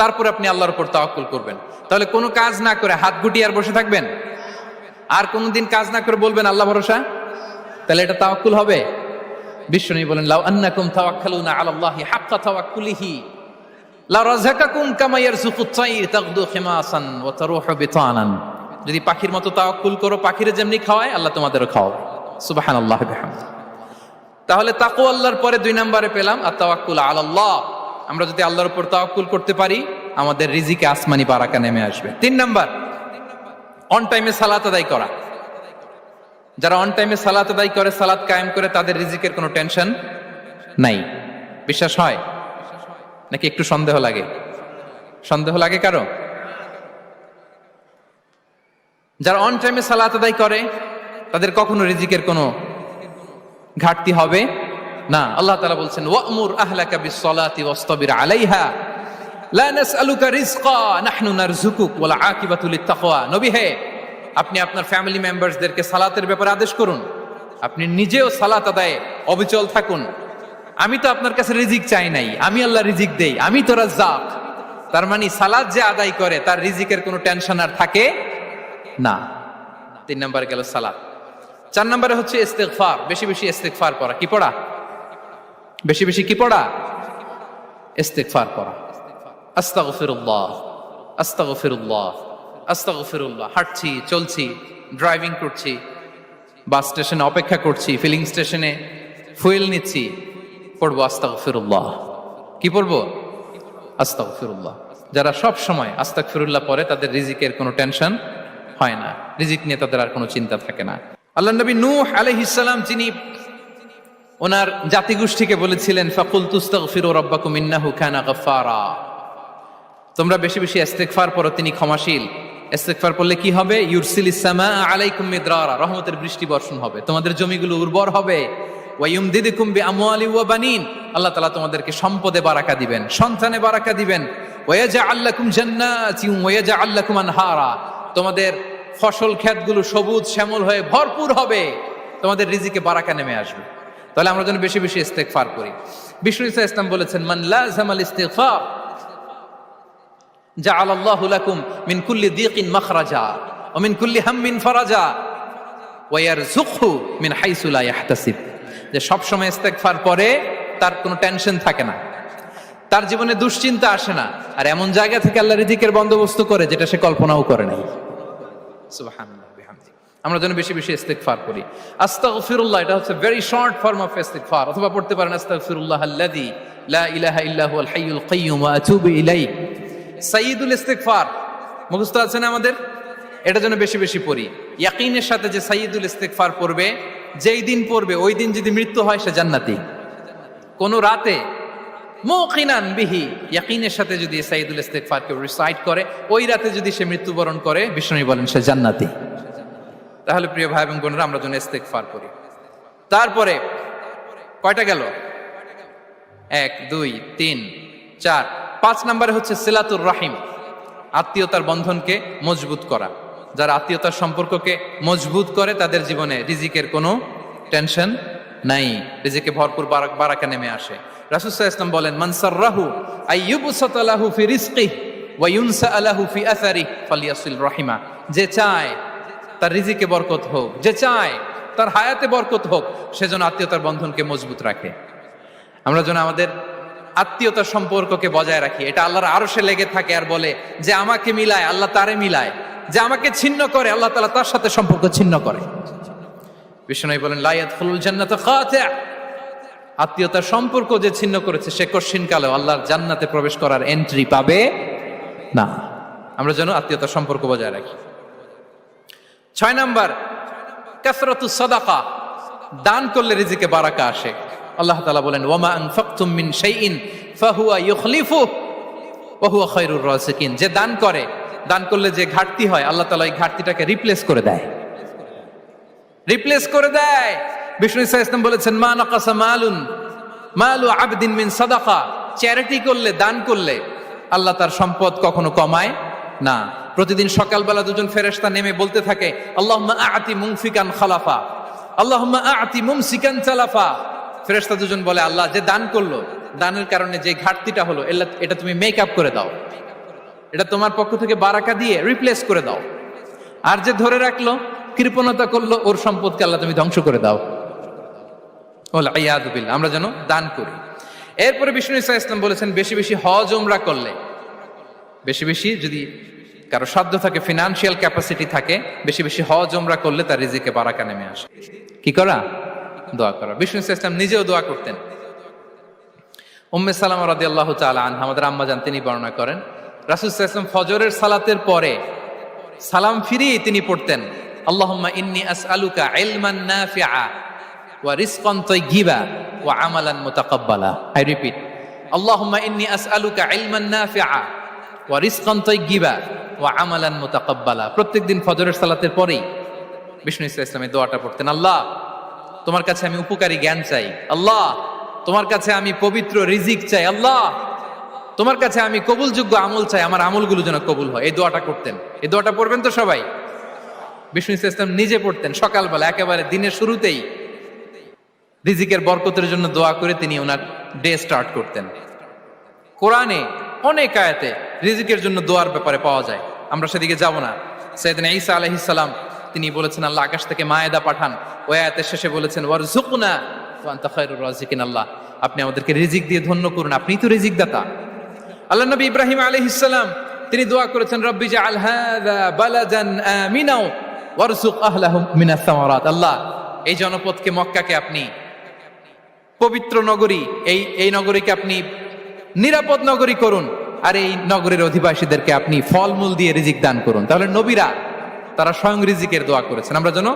তারপর আপনি আল্লাহর উপর তাওয়াক্কুল করবেন। তাহলে কোনো কাজ না করে হাত গুটিয়ে আর বসে থাকবেন, আর কোনোদিন কাজ না করে বলবেন আল্লাহ ভরসা, তাহলে এটা তাওয়াক্কুল হবে? বিশ্বনবী বলেন, লাউ আন্নাকুম তাওয়াক্কালুনা আলাল্লাহি হাক্কা তাওয়াক্কুলিহি লা রাযাকাকুম কামা ইয়ারযুকুত তাইর তাগদু খিমাসান ওয়া তারুহু বিতানান। যদি পাখির মতো তাওয়াক্কুল করো, পাখিরে যেমনি খাওয়ায় আল্লাহ তোমাদেরও খাওয়াবে। সুবহানাল্লাহি ওয়া বিহামদিহি। তাহলে তাকওয়া আল্লাহর পরে 2 নম্বরে পেলাম আত তাওয়াক্কুল আলাল্লাহ। আমরা যদি আল্লাহর উপর তাওয়াক্কুল করতে পারি, আমাদের রিজিকে আসমানি বারাকা নেমে আসবে। 3 নাম্বার, অন টাইমে সালাত আদায় করা। যারা অন টাইমে সালাত আদায় করে, সালাত কায়েম করে, তাদের রিজিকের কোনো টেনশন নাই। বিশ্বাস হয় নাকি একটু সন্দেহ লাগে? সন্দেহ লাগে কারো? যারা অন টাইমে সালাত আদায় করে তাদের কখনো রিজিকের কোনো ঘাটতি হবে না। আল্লাহ তাআলা বলছেন, ওয়া'মুর আহলাকা বিস-সালাতি ওয়াসতাবির আলাইহা লা নাসআলুকা রিজকা নাহনু নারযুকুক ওয়াল আকিবাতু লিত-তাকওয়া। নবী হে, আপনি আপনার ফ্যামিলি মেম্বারসদেরকে সালাতের ব্যাপারে আদেশ করুন, আপনি নিজেও সালাত আদায়ে অবিচল থাকুন। আমি তো আপনার কাছে রিজিক চাই নাই, আমি আল্লাহ রিজিক দেই, আমি তো রাজ্জাক। তার মানে সালাত যে আদায় করে তার রিজিকের কোনো টেনশন আর থাকে না। 3 নম্বরে গেল সালাত। 4 নম্বরে হচ্ছে ইস্তিগফার, বেশি বেশি ইস্তিগফার পড়া। কি পড়া? বেশি বেশি কি পড়া? ইস্তিগফার পড়া। আস্তাগফিরুল্লাহ, আস্তাগফিরুল্লাহ, আস্তাগফিরুল্লাহ। হাঁটছি, চলছি, ড্রাইভিং করছি, বাস স্টেশনে অপেক্ষা করছি, ফিলিং স্টেশনে ফুয়েল নিচ্ছি, পড়বো আস্তাগফিরুল্লাহ। কি পড়বো? আস্তাগফিরুল্লাহ। যারা সব সময় আস্তাগফিরুল্লাহ পড়ে তাদের রিজিকের কোনো টেনশন হয় না, রিজিক নিয়ে তাদের আর কোনো চিন্তা থাকে না। আল্লাহ নবী নূহ আলাইহিস সালাম, যিনি ওনার জাতিগোষ্ঠীকে বলেছিলেন, ফাকুলতু আস্তাগফিরু রাব্বাকুম ইন্নাহু কানা গাফফারা, তোমরা বেশি বেশি ইস্তিগফার পড়ো, তিনি ক্ষমাশীল। ইস্তিগফার পড়লে কি হবে? ইউরসিলিস সামা আলাইকুম মিদরারা, রহমতের বৃষ্টি বর্ষণ হবে, তোমাদের জমিগুলো উর্বর হবে। ওয়া ইউমদিদুকুম বিআমওয়ালি ওয়া বানিন, আল্লাহ তাআলা তোমাদেরকে সম্পদে বারাকা দিবেন, সন্তানে বারাকা দিবেন। ওয়া ইয়াজআল লাকুম জান্নাতিন ওয়া ইয়াজআল লাকুম আনহারা, তোমাদের ফসল ক্ষেতগুলো সবুজ শ্যামল হয়ে ভরপুর হবে, তোমাদের রিজিকে বারাকা নেমে আসবে। তাহলে আমরা যেন বেশি বেশি ইস্তিগফার করি। বিষ্ণু ইসা ইসলাম বলেছেন, মান লাযামাল ইস্তিগফার জাআলাল্লাহু লাকুম মিন কুল্লি দিকিন মাখরাজা ওয়া মিন কুল্লি হাম্মিন ফারাজা ওয়া ইয়ারযুকহু মিন হাইসু লা ইয়াহতাসিব। যে সব সময় ইস্তিগফার পড়ে তার কোনো টেনশন থাকে না, তার জীবনে দুশ্চিন্তা আসে না, আর এমন জায়গা থেকে আল্লাহ রিজিকের বন্দোবস্ত করে যেটা সে কল্পনাও করে নাই। সুবহানাল্লাহ বিহামদি। আমরা যেন বেশি বেশি ইস্তিগফার করি। আস্তাগফিরুল্লাহ, এটা হচ্ছে ভেরি শর্ট ফর্ম অফ ইস্তিগফার। অথবা পড়তে পারেন আস্তাগফিরুল্লাহ আল্লাযী লা ইলাহা ইল্লা হুয়াল হাইয়ুল কাইয়্যুম ওয়া আতুবু ইলাইহি। সাইয়্যিদুল ইস্তিগফার মুখস্থ আছে না আমাদের? এটা যেন বেশি বেশি পড়ি। ইয়াকিনের সাথে যে সাইয়্যিদুল ইস্তিগফার পড়বে, যেই দিন পড়বে ওই দিন যদি মৃত্যু হয় সে জান্নাতি। কোন রাতে মুকিনান বিহি, ইয়াকিনের সাথে যদি সাইয়্যিদুল ইস্তিগফারকে রিসাইট করে, ওই রাতে যদি সে মৃত্যুবরণ করে, বিষ্ণু বলেন সে জান্নাতি। তাহলে প্রিয় ভাই এবং বোনেরা, আমরা যেন ইস্তিগফার করি। তারপরে কয়টা গেল? 1 2 3 4 5 নম্বরে হচ্ছে সিলাতুর রাহিম, আত্মীয়তার বন্ধনকে মজবুত করা। যারা আত্মীয়তার সম্পর্ককে মজবুত করে তাদের জীবনে রিজিকের কোনো টেনশন নাই, রিজিকে ভরপুর বারাকা নেমে আসে। রাসূল সাল্লাল্লাহু আলাইহি ওয়াসাল্লাম বলেন, মান সাররাহু আইয়ুবসাতা লাহু ফি রিজকিহি ওয়া ইউনসা লাহু ফি আসারিহি ফালিয়াসিল রাহিমা। যে চায় তার রিজিকে বরকত হোক, যে চায় তার হায়াতে বরকত হোক, সেজন্য আত্মীয়তার বন্ধনকে মজবুত রাখে। আমরা যেন আমাদের আত্মীয়তার সম্পর্ককে বজায় রাখি। এটা আল্লাহর আরশে লেগে থাকে আর বলে যে আমাকে মিলায় আল্লাহ তারে মিলায়, যে আমাকে ছিন্ন করে আল্লাহ তাআলা তার সাথে সম্পর্ক ছিন্ন করে। বিষ্ণু বলেন, লা ইয়াদখুলুল জান্নাতা কাতি', আত্মীয়তার সম্পর্ক যে ছিন্ন করেছে সে কশিনকালেও আল্লাহর জান্নাতে প্রবেশ করার এন্ট্রি পাবে না। আমরা যেন আত্মীয়তার সম্পর্ক বজায় রাখি। 6 নাম্বার, কাসরাতুস সাদাকা, দান করলে রিজিকে বারাকা আসে। আল্লাহ তাআলা বলেন, ওয়ামা আনফাকতুম মিন শাইইন ফাহুয়া ইউখলিফুহু ওয়া হুয়া খায়রুর রাযিকিন। যে দান করে, দান করলে যে ঘাটতি হয় আল্লাহ তাআলা এই ঘাটতিটাকে রিপ্লেস করে দেয়, রিপ্লেস করে দেয়। বিষ্ণু ইসা ইসলাম বলেছেন, মা নাকাসা মালু আবদিন মিন সাদাকা, চ্যারিটি করলে, দান করলে আল্লাহ তার সম্পদ কখনো কমায় না। প্রতিদিন সকালবেলা দুজন ফেরেশতা নেমে বলতে থাকে, আল্লাহুম্মা আ'তি মুনফিকান খালাফা, আল্লাহুম্মা আ'তি মুমসিকান তালাফা। ফেরেশতা দুজন বলে, আল্লাহ যে দান করলো, দানের কারণে যে ঘাটতিটা হলো এটা তুমি মেক আপ করে দাও, এটা তোমার পক্ষ থেকে বারাকা দিয়ে রিপ্লেস করে দাও। আর যে ধরে রাখলো, কৃপণতা করলো, ওর সম্পদকে আল্লাহ তুমি ধ্বংস করে দাও। ওয়াল ইয়াদু বিল্লাহ। আমরা যেন দান করি। এরপরে বিষ্ণু ইসা ইসলাম বলেছেন, বেশি বেশি হজ উমরা করলে, বেশি বেশি যদি কারো সাধ্য থাকে, ফিনান্সিয়াল ক্যাপাসিটি থাকে, বেশি বেশি হজ উমরা করলে তার রিজিকে বারাকা নেমে আসে। কি করা? দোয়া করা। বিষ্ণু ইসা ইসলাম নিজেও দোয়া করতেন। উম্মে সালামা রাদিয়াল্লাহু তাআলা আনহা, আমাদের আম্মা জান, তিনি বর্ণনা করেন, রাসূল সাল্লাল্লাহু আলাইহি ওয়াসাল্লাম ফজরের সালাতের পরে সালাম ফিরিয়ে তিনি পড়তেন, আল্লাহুম্মা ইন্নী আসআলুকা ইলমান নাফিআ ওয়া রিজকান তাইয়্যিবা ওয়া আমালান মুতাকাব্বালা। আই রিপিট, আল্লাহুম্মা ইন্নী আসআলুকা ইলমান নাফিআ ওয়া রিজকান তাইয়্যিবা ওয়া আমালান মুতাকাব্বালা। প্রত্যেকদিন ফজরের সালাতের পরেই বিষ্ণু ইসলাম এই দোয়াটা পড়তেন। আল্লাহ, তোমার কাছে আমি উপকারী জ্ঞান চাই। আল্লাহ, তোমার কাছে আমি পবিত্র রিজিক চাই। আল্লাহ, তোমার কাছে আমি কবুলযোগ্য আমল চাই, আমার আমলগুলো যেন কবুল হয়। এই দোয়াটা করতেন। এই দোয়াটা পড়বেন তো সবাই। বিষ্ণু ইসলাম নিজে পড়তেন সকালবেলা, একেবারে দিনের শুরুতেই রিজিকের বরকতের জন্য দোয়া করে তিনি ওনার ডে স্টার্ট করতেন। কোরআনে অনেক আয়াতে রিজিকের জন্য দোয়ার ব্যাপারে পাওয়া যায়, আমরা সেদিকে যাব না। সাইয়েদনা ঈসা আলাইহিস সালাম তিনি বলেছেন আল্লাহ আকাশ থেকে মায়েদা পাঠান। ওই আয়াতের শেষে বলেছেন ওয়ারযুকনা ওয়া আনতা খায়রুর রাযিকিন। আল্লাহ, আপনি আমাদেরকে রিজিক দিয়ে ধন্য করুন, আপনিই তো রিজিক দাতা। আল্লাহ নবী ইব্রাহিম আলাইহিস সালাম তিনি দোয়া করেছেন রব্বি জাআল হাযা বালাদান আমিনা ওয়ারযুক আহলাহু মিনাস সামারাত। আল্লাহ, এই জনপদকে মক্কাকে আপনি পবিত্র নগরী, এই নগরীকে আপনি নিরাপদ নগরী করুন, আর এই নগরীর অধিবাসীদেরকে আপনি ফলমূল দিয়ে রিজিক দান করুন। তাহলে নবীরা তারা স্বয়ং রিজিকের দোয়া করেছেন। আমরা যেন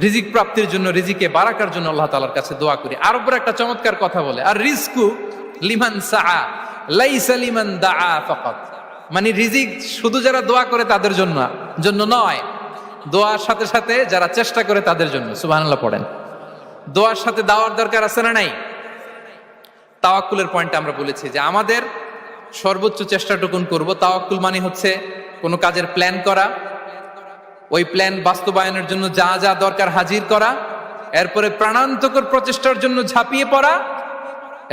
রিজিক প্রাপ্তির জন্য, রিজিকে বারাকার জন্য আল্লাহ তাআলার কাছে দোয়া করি। আরবরা একটা চমৎকার কথা বলে, আর রিজকু লিমান সাআ লাইসা লিমান দাআ ফাকাত। মানে রিজিক শুধু যারা দোয়া করে তাদের জন্য নয়, দোয়ার সাথে সাথে যারা চেষ্টা করে তাদের জন্য। সুবহানাল্লাহ পড়েন। দোয়ার সাথে দাওয়ার দরকার আছে না নাই? তাওয়াক্কুলের পয়েন্টে আমরা বলেছি যে আমাদের সর্বোচ্চ চেষ্টাটুকুন করব। তাওয়াক্কুল মানে হচ্ছে কোনো কাজের প্ল্যান করা, ওই প্ল্যান বাস্তবায়নের জন্য যা যা দরকার হাজির করা, এরপরে প্রাণান্তকর প্রচেষ্টার জন্য ঝাঁপিয়ে পড়া,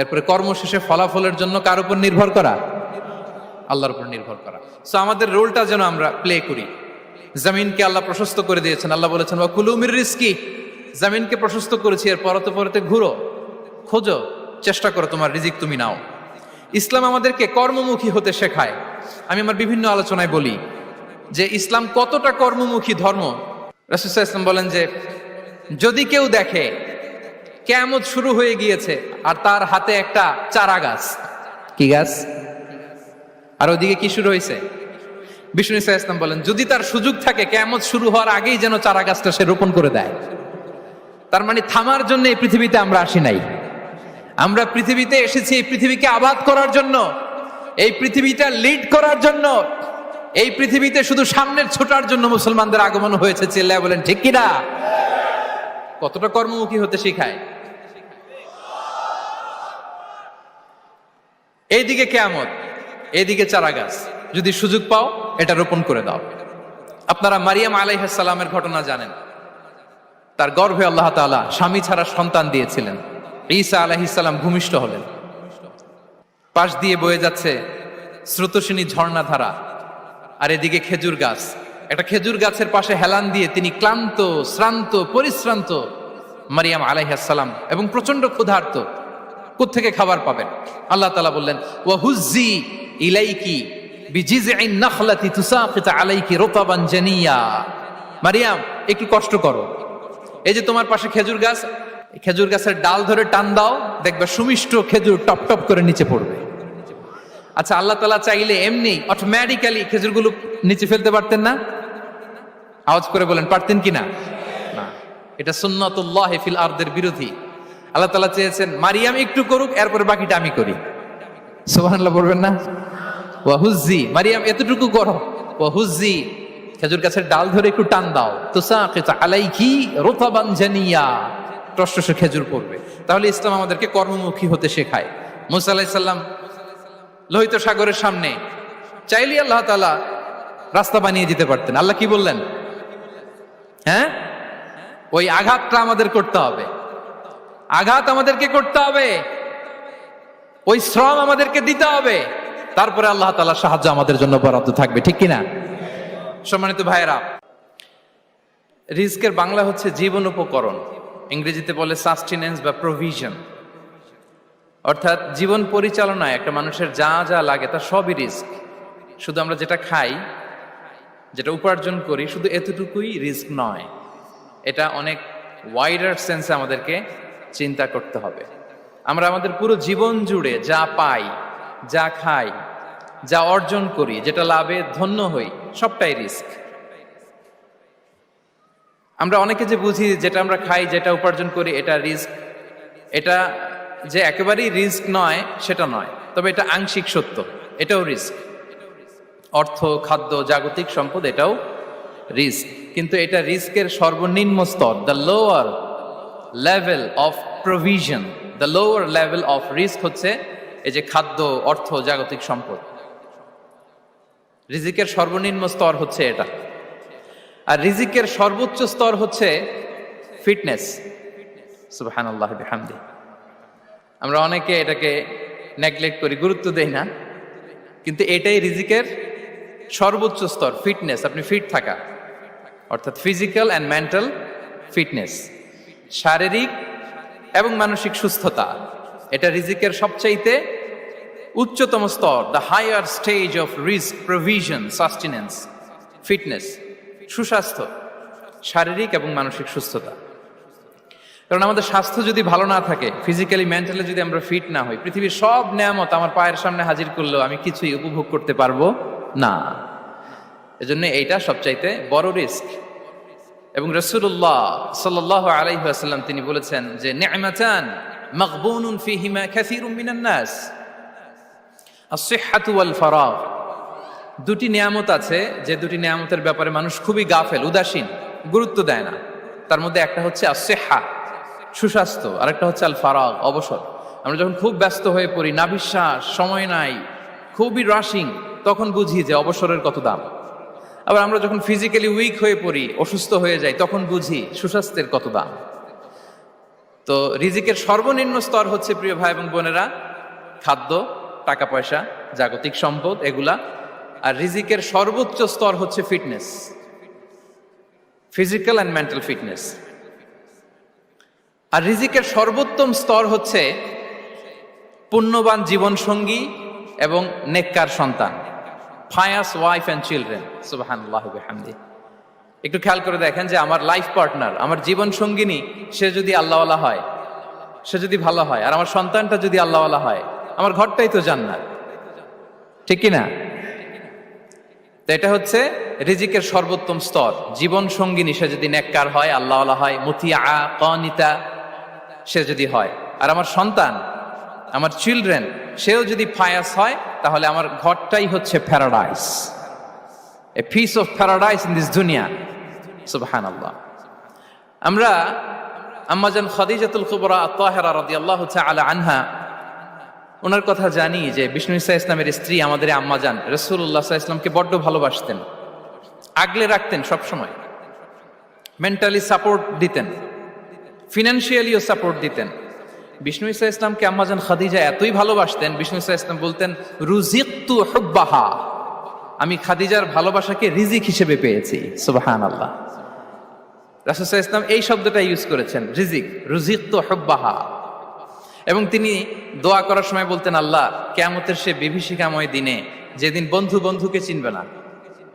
এরপরে কর্মশেষে ফলাফলের জন্য কার উপর নির্ভর করা? আল্লাহর উপর নির্ভর করা। সো আমাদের রোলটা যেন আমরা প্লে করি। জমিনকে আল্লাহ প্রশস্ত করে দিয়েছেন। আল্লাহ বলেছেন ওয়া কুলু মির রিজকি, জমিনকে প্রশস্ত করেছি, এর পরতে পরতে ঘুরো, খোঁজো, চেষ্টা করো, তোমার রিজিক তুমি নাও। ইসলাম আমাদেরকে কর্মমুখী হতে শেখায়। আমি আমার বিভিন্ন আলোচনায় বলি যে ইসলাম কতটা কর্মমুখী ধর্ম। রাসূল সাল্লাল্লাহু আলাইহি ওয়াসাল্লাম বলেন যে যদি কেউ দেখে কিয়ামত শুরু হয়ে গিয়েছে আর তার হাতে একটা চারা গাছ, কি গাছ? আর ওদিকে কি শুরু হয়েছে? বিষ্ণু সাল্লাল্লাহু আলাইহি ওয়াসাল্লাম বলেন যদি তার সুযোগ থাকে কিয়ামত শুরু হওয়ার আগেই যেন চারা গাছটা সে রোপণ করে দেয়। তার মানে থামার জন্য এই পৃথিবীতে আমরা আসি নাই। আমরা পৃথিবীতে এসেছি এই পৃথিবীকে আবাদ করার জন্য, এই পৃথিবীটা লিড করার জন্য। এই পৃথিবীতে শুধু সামনের ছোটার জন্য মুসলমানদের আগমন হয়েছে। চিল্লায় বলেন ঠিক কিনা? কতটা কর্মমুখী হতে শেখায়। এইদিকে কিয়ামত, এইদিকে চারা গাছ, যদি সুযোগ পাও এটা রোপণ করে দাও। আপনারা মারিয়াম আলাইহিস সালামের ঘটনা জানেন। তার গর্ভে আল্লাহ তাআলা স্বামী ছাড়া সন্তান দিয়েছিলেন। ঈসা আলাইহিস সালাম ভূমিষ্ঠ হলেন। পাশ দিয়ে বয়ে যাচ্ছে স্রোতস্বিনী ঝর্ণাধারা, আর এদিকে খেজুর গাছ। একটা খেজুর গাছের পাশে হেলান দিয়ে তিনি ক্লান্ত, শ্রান্ত, পরিশ্রান্ত মারিয়াম আলাইহিস সালাম, এবং প্রচন্ড ক্ষুধার্ত। কোত্থেকে খাবার পাবেন? আল্লাহ তাআলা বললেন ওয়া হুজ্জি ইলাইকি বিজিযইন নাখলাতি তুসাকিত আলাইকি রুতাবান জানিয়া। মারিয়াম, একটু কষ্ট করো, এই যে তোমার পাশে খেজুর গাছ, খেজুর গাছের ডাল ধরে টান দাও, দেখবে সুমিষ্ট খেজুর টপ টপ করে নিচে পড়বে। আচ্ছা, আল্লাহ তাআলা চাইলে এমনি অটোমেটিক্যালি খেজুরগুলো নিচে ফেলতে পারতেন না? আওয়াজ করে বলেন পারতেন কিনা? না, এটা সুন্নাতুল্লাহি ফিল আরদের বিরোধী। আল্লাহ তাআলা চেয়েছেন মারিয়াম একটু করুক, এরপরে বাকিটা আমি করি। সুবহানাল্লাহ বলবেন না? ওয়া হুজ্জি, মারিয়াম এতটুকু করো, ওয়া হুজ্জি, খেজুর গাছের ডাল ধরে একটু টান দাও, তুসাকিত আলাইকি রুতাবান জানিয়া, টসটসে খেজুর পড়বে। তাহলে ইসলাম আমাদেরকে কর্মমুখী হতে শেখায়। মুসা আলাইহিস সালাম লোহিত সাগরের সামনে চাইলে আল্লাহ তাআলা রাস্তা বানিয়ে দিতে পারতেন। আল্লাহ কি বললেন? হ্যাঁ, ওই আঘাতটা আমাদের করতে হবে, আঘাত আমাদেরকে করতে হবে, ওই শ্রম আমাদেরকে দিতে হবে, তারপরে আল্লাহ তাআলার সাহায্য আমাদের জন্য বরাদ্দ থাকবে। ঠিক কিনা? সম্মানিত ভাইয়েরা, রিজকের বাংলা হচ্ছে জীবন উপকরণ, ইংরেজিতে বলে সাস্টেনেন্স বা প্রভিশন। অর্থাৎ জীবন পরিচালনায় একটা মানুষের যা যা লাগে তার সবই রিস্ক। শুধু আমরা যেটা খাই, যেটা উপার্জন করি, শুধু এতটুকুই রিস্ক নয়। এটা অনেক ওয়াইডার সেন্সে আমাদেরকে চিন্তা করতে হবে। আমরা আমাদের পুরো জীবন জুড়ে যা পাই, যা খাই, যা অর্জন করি, যেটা লাভে ধন্য হই, সবটাই রিস্ক। আমরা অনেকে যে বুঝি যেটা আমরা খাই, যেটা উপার্জন করি এটা রিস্ক, এটা যে একেবারেই রিস্ক নয় সেটা নয়, তবে এটা আংশিক সত্য, এটাও রিস্ক। অর্থ, খাদ্য, জাগতিক সম্পদ এটাও রিস্ক, কিন্তু এটা রিস্কের সর্বনিম্ন স্তর, the lower level of provision, the lower level of risk হচ্ছে এই যে খাদ্য, অর্থ, জাগতিক সম্পদ। রিজিকের সর্বনিম্ন স্তর হচ্ছে এটা। আর রিজিকের সর্বোচ্চ স্তর হচ্ছে ফিটনেস। সুবহানাল্লাহ বিহামদি। আমরা অনেকে এটাকে নেগলেক্ট করি, গুরুত্ব দেই না, কিন্তু এটাই রিজিকের সর্বোচ্চ স্তর, ফিটনেস। আপনি ফিট থাকা, অর্থাৎ ফিজিক্যাল অ্যান্ড মেন্টাল ফিটনেস, শারীরিক এবং মানসিক সুস্থতা, এটা রিজিকের সবচাইতে উচ্চতম স্তর, দ্য হায়ার স্টেজ অফ রিস্ক প্রভিশন সাস্টেনেন্স। ফিটনেস, সুস্বাস্থ্য, শারীরিক এবং মানসিক সুস্থতা। কারণ আমাদের স্বাস্থ্য যদি ভালো না থাকে, ফিজিক্যালি মেন্টালি যদি আমরা ফিট না হই, পৃথিবীর সব নেয়ামত আমার পায়ের সামনে হাজির করলেও আমি কিছুই উপভোগ করতে পারবো না। এজন্য এইটা সবচাইতে বড় রিস্ক। এবং রাসূলুল্লাহ সাল্লাল্লাহু আলাইহি ওয়াসাল্লাম তিনি বলেছেন যে নি'মাতান মাগবুনুন ফীহিমা কাসীরুম মিনান নাস, আস-সিহহাতু ওয়াল ফারাগ। দুটি নিয়ামত আছে যে দুটি নিয়ামতের ব্যাপারে মানুষ খুবই গাফেল, উদাসীন, গুরুত্ব দেয় না। তার মধ্যে একটা হচ্ছে আস-সিহহা, সুস্বাস্থ্য, আর একটা হচ্ছে আল ফারাগ, অবসর। আমরা যখন খুব ব্যস্ত হয়ে পড়ি, নাভিশ্বাস, সময় নাই, খুবই রাশিং, তখন বুঝি যে অবসরের কত দাম। আবার আমরা যখন ফিজিক্যালি উইক হয়ে পড়ি, অসুস্থ হয়ে যাই, তখন বুঝি সুস্বাস্থ্যের কত দাম। তো রিজিকের সর্বনিম্ন স্তর হচ্ছে, প্রিয় ভাই এবং বোনেরা, খাদ্য, টাকা পয়সা, জাগতিক সম্পদ, এগুলা। আর রিজিকের সর্বোচ্চ স্তর হচ্ছে fitness, physical and mental fitness. আর রিজিকের সর্বোত্তম স্তর হচ্ছে পুণ্যবান জীবন সঙ্গী এবং নেককার সন্তান, ফায়াস ওয়াইফ অ্যান্ড চিলড্রেন। সুবহানাল্লাহ বিহামদি। একটু খেয়াল করে দেখেন যে আমার লাইফ পার্টনার, আমার জীবন সঙ্গিনী, সে যদি আল্লাহওয়ালা হয়, সে যদি ভালো হয়, আর আমার সন্তানটা যদি আল্লাহওয়ালা হয়, আমার ঘরটাই তো জান্নাত, ঠিক কি না? তো এটা হচ্ছে রিজিকের সর্বোত্তম স্তর। জীবন সঙ্গিনী সে যদি নেককার হয়, আল্লাহওয়ালা হয়, মুতিয়া কানিতা সে যদি হয়, আর আমার সন্তান, আমার চিলড্রেন, সেও যদি ফায়াস হয়, তাহলে আমার ঘরটাই হচ্ছে paradise, a piece of paradise in this দুনিয়া। সুবহানাল্লাহ। আমরা আম্মাজান খাদিজাতুল কুবরা আত-তাহিরা রাদিয়াল্লাহু তাআলা আনহা, ওনার কথা জানি যে বিষ্ণু ঈসা ইসলামের স্ত্রী আমাদের আম্মাজান রাসূলুল্লাহ সাল্লাল্লাহু আলাইহি ওয়াসাল্লামকে বড্ড ভালোবাসতেন, আগলে রাখতেন সব সময়, মেন্টালি সাপোর্ট দিতেন, ফিনান্সিয়ালিও সাপোর্ট দিতেন। বিষ্ণু ঈসা ইসলামকে আম্মাজান খাদিজা এতই ভালোবাসতেন, বিষ্ণু ঈসা ইসলাম বলতেন রুজিকতু হুব্বাহা, আমি খাদিজার ভালোবাসাকে রিজিক হিসেবে পেয়েছি। সুবহানাল্লাহ। রাসূল সাল্লাল্লাহু আলাইহি ওয়াসাল্লাম এই শব্দটা ইউজ করেছেন, রিজিক, রুজিকতু হুব্বাহা। এবং তিনি দোয়া করার সময় বলতেন, আল্লাহ, কিয়ামতের সে বিভীষিকাময় দিনে, যেদিন বন্ধু বন্ধুকে চিনবে না,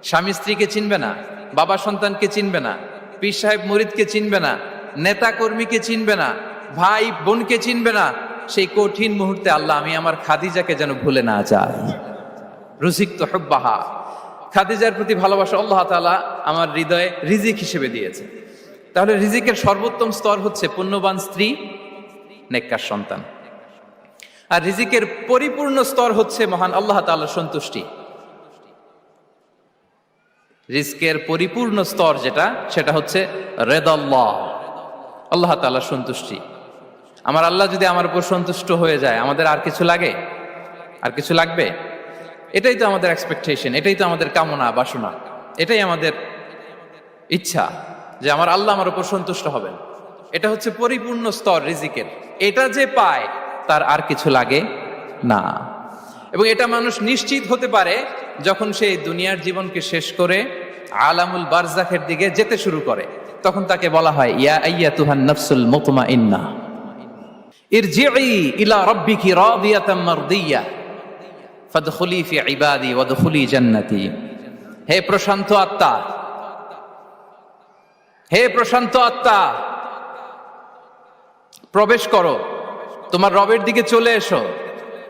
স্বামী স্ত্রীকে চিনবে না, বাবা সন্তানকে চিনবে না, পীর সাহেব মুরিদকে চিনবে না, নেতা কর্মীকে চিনবে না, ভাই বোনকে চিনবে না, সেই কঠিন মুহূর্তে আল্লাহ, আমি আমার খাদিজাকে যেন ভুলে না যাই। রুজিকতু হুব্বাহা, খাদিজার প্রতি ভালোবাসা আল্লাহ তাআলা আমার হৃদয়ে রিজিক হিসেবে দিয়েছে। তাহলে রিজিকের সর্বোত্তম স্তর হচ্ছে পুণ্যবান স্ত্রী, নেককার সন্তান। আর রিজিকের পরিপূর্ণ স্তর হচ্ছে মহান আল্লাহ তাআলার সন্তুষ্টি। রিজকের পরিপূর্ণ স্তর যেটা, সেটা হচ্ছে রিদাল্লাহ, আল্লাহ তাআলার সন্তুষ্টি। আমার আল্লাহ যদি আমার উপর সন্তুষ্ট হয়ে যায়, আমাদের আর কিছু লাগে? আর কিছু লাগবে? এটাই তো আমাদের এক্সপেকটেশন, এটাই তো আমাদের কামনা বাসনা, এটাই আমাদের ইচ্ছা যে আমার আল্লাহ আমার উপর সন্তুষ্ট হবেন। এটা হচ্ছে পরিপূর্ণ স্তর রিজিকের। এটা যে পায় তার আর কিছু লাগে না। এবং এটা মানুষ নিশ্চিত হতে পারে যখন সে দুনিয়ার জীবনকে শেষ করে আলামুল বারজাখের দিকে যেতে শুরু করে। তখন তাকে বলা হয়, ইয়া আইয়াতুহান নাফসুল মুতমাইন্নাহ ইরজিই ইলা রাব্বিকি রাদিয়াতাম মারদিয়া ফাদখুলি ফি ইবাদি ওয়াদখুলি জান্নাতি। হে প্রশান্ত আত্মা, হে প্রশান্ত আত্মা, প্রবেশ করো, তোমার রবের দিকে চলে এসো,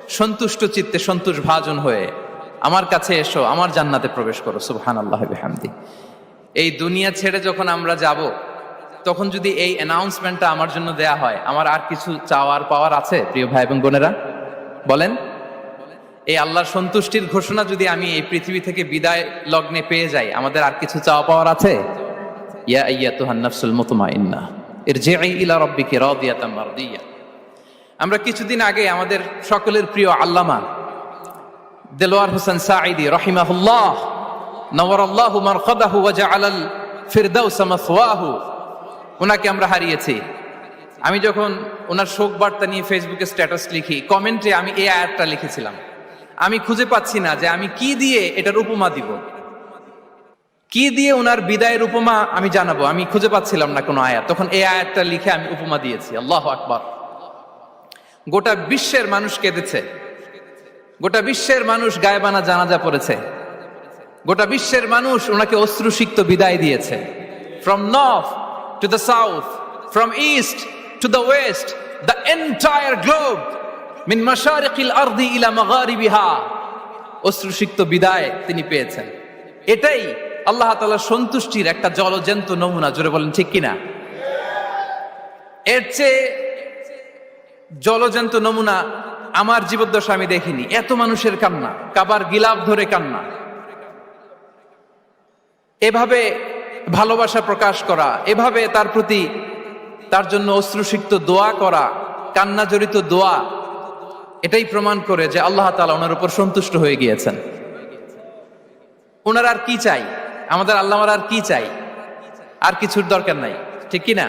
সন্তুষ্ট চিত্তে, সন্তোষ ভাজন হয়ে আমার কাছে এসো, আমার জান্নাতে প্রবেশ করো। সুবহানাল্লাহ বিহামদি। এই দুনিয়া ছেড়ে যখন আমরা যাব, তখন যদি এই অ্যানাউন্সমেন্টটা আমার জন্য দেয়া হয়, আমার আর কিছু চাওয়ার পাওয়ার আছে প্রিয় ভাই এবং বোনেরা? বলেন, এই আল্লাহর সন্তুষ্টির ঘোষণা যদি আমি এই পৃথিবী থেকে বিদায় লগ্নে পেয়ে যাই, আমাদের আর কিছু চাওয়া পাওয়ার আছে? ইয়া আইয়াতুহান নাফসুল মুতমাইন্নাহ ইরজিই ইলা রাব্বিকি রাদিয়াতাম মারদিয়া। আমরা কিছুদিন আগে আমাদের সকলের প্রিয় আল্লামা দেলোয়ার হোসেন সাঈদী রাহিমাহুল্লাহ নওয়ারাল্লাহু মারকাদাহু ওয়া জাআলাল ফিরদাউস মাসওয়াহু, ওনাকে আমরা হারিয়েছি। আমি যখন ওনার শোক বার্তা নিয়ে ফেসবুকে স্ট্যাটাস লিখি, কমেন্টে আমি এই আয়াতটা লিখেছিলাম। আমি খুঁজে পাচ্ছি না যে আমি কি দিয়ে এটার উপমা দিব, কি দিয়ে ওনার বিদায়ের উপমা আমি জানাবো। আমি খুঁজে পাচ্ছিলাম না কোনো আয়াত, তখন এই আয়াতটা লিখে আমি উপমা দিয়েছি। আল্লাহু আকবার। গোটা বিশ্বের মানুষ কেঁদেছে, গোটা বিশ্বের মানুষ গায়েবানা জানাজা পড়েছে, গোটা বিশ্বের মানুষ ওনাকে অশ্রুসিক্ত বিদায় দিয়েছে। From north to the south, from east to the west, the entire globe, মিন মাশারিকিল আরদি ইলা মাগারিবিহা, অশ্রুসিক্ত বিদায় তিনি পেয়েছেন। এটাই আল্লাহ তাআলার সন্তুষ্টির একটা জলজ্যান্ত নমুনা। জোরে বলেন ঠিক কিনা? এর চেয়ে জলজ্যান্ত নমুনা আমার জীবদ্দশা আমি দেখিনি। এত মানুষের কান্না, কাবার গিলাফ ধরে কান্না, এভাবে ভালোবাসা প্রকাশ করা, এভাবে তার প্রতি তার জন্য অশ্রুসিক্ত দোয়া করা, কান্না জড়িত দোয়া, এটাই প্রমাণ করে যে আল্লাহ তাআলা ওনার উপর সন্তুষ্ট হয়ে গিয়েছেন। ওনার আর কি চাই? আমাদের আল্লাহর আর কি চাই? আর কিছুর দরকার নাই, ঠিক কি না?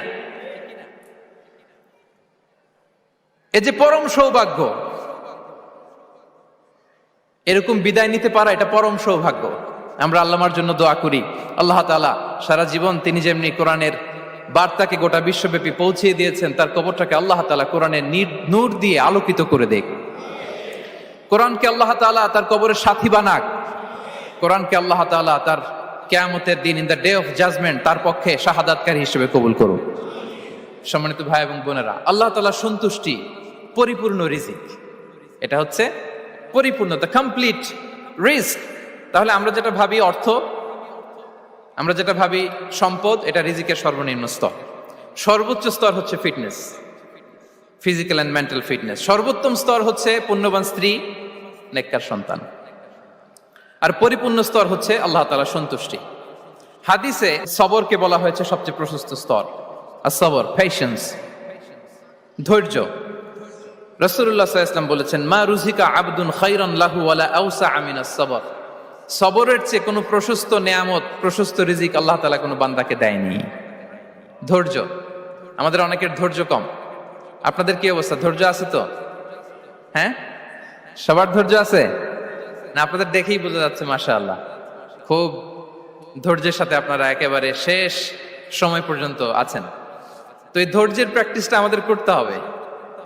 এই যে পরম সৌভাগ্য, এরকম বিদায় নিতে পারা, এটা পরম সৌভাগ্য। আমরা আল্লাহর জন্য দোয়া করি, আল্লাহ তাআলা সারা জীবন তিনি যেমনি কোরআনের বার্তাকে গোটা বিশ্বব্যাপী পৌঁছিয়ে দিয়েছেন, তার কবরটাকে আল্লাহ তাআলা কোরআনের নূর দিয়ে আলোকিত করে দেখ। কোরআনকে আল্লাহ তাআলা তার কবরের সাথী বানাক। কোরআনকে আল্লাহ তাআলা তার কিয়ামতের দিন, in the day of judgement, তার পক্ষে শাহাদাতকারী হিসেবে কবুল করুন। সম্মানিত ভাই এবং বোনেরা, আল্লাহ তাআলার সন্তুষ্টি পরিপূর্ণ রিজিক, এটা হচ্ছে পরিপূর্ণ, দ্য কমপ্লিট রিস্ক। তাহলে আমরা যেটা ভাবি অর্থ, আমরা যেটা ভাবি সম্পদ, এটা রিজিকের সর্বনিম্ন স্তর। সর্বোচ্চ স্তর হচ্ছে fitness, physical and mental fitness. সর্বোত্তম স্তর হচ্ছে পুণ্যবান স্ত্রী, নেককার সন্তান। আর পরিপূর্ণ স্তর হচ্ছে আল্লাহ তাআলার সন্তুষ্টি। হাদিসে সবরকে বলা হয়েছে সবচেয়ে প্রশস্ত স্তর। আর সবর, পেশেন্স, ধৈর্য। রাসূলুল্লাহ সাল্লাল্লাহু আলাইহি ওয়াসাল্লাম বলেছেন, মা রুজিকা আবদুন খায়রান লাহু ওয়ালা আওসা মিনাস সবর। সবরের চেয়ে কোনো প্রশস্ত নেয়ামত, প্রশস্ত রিজিক আল্লাহ তাআলা কোনো বান্দাকে দেয়নি। ধৈর্য, আমাদের অনেকের ধৈর্য কম। আপনাদের কি অবস্থা? ধৈর্য আছে তো? হ্যাঁ, সবার ধৈর্য আছে না? আপনাদের দেখেই বোঝা যাচ্ছে মাশাআল্লাহ, খুব ধৈর্যের সাথে আপনারা একেবারে শেষ সময় পর্যন্ত আছেন। তো এই ধৈর্যের প্র্যাকটিসটা আমাদের করতে হবে।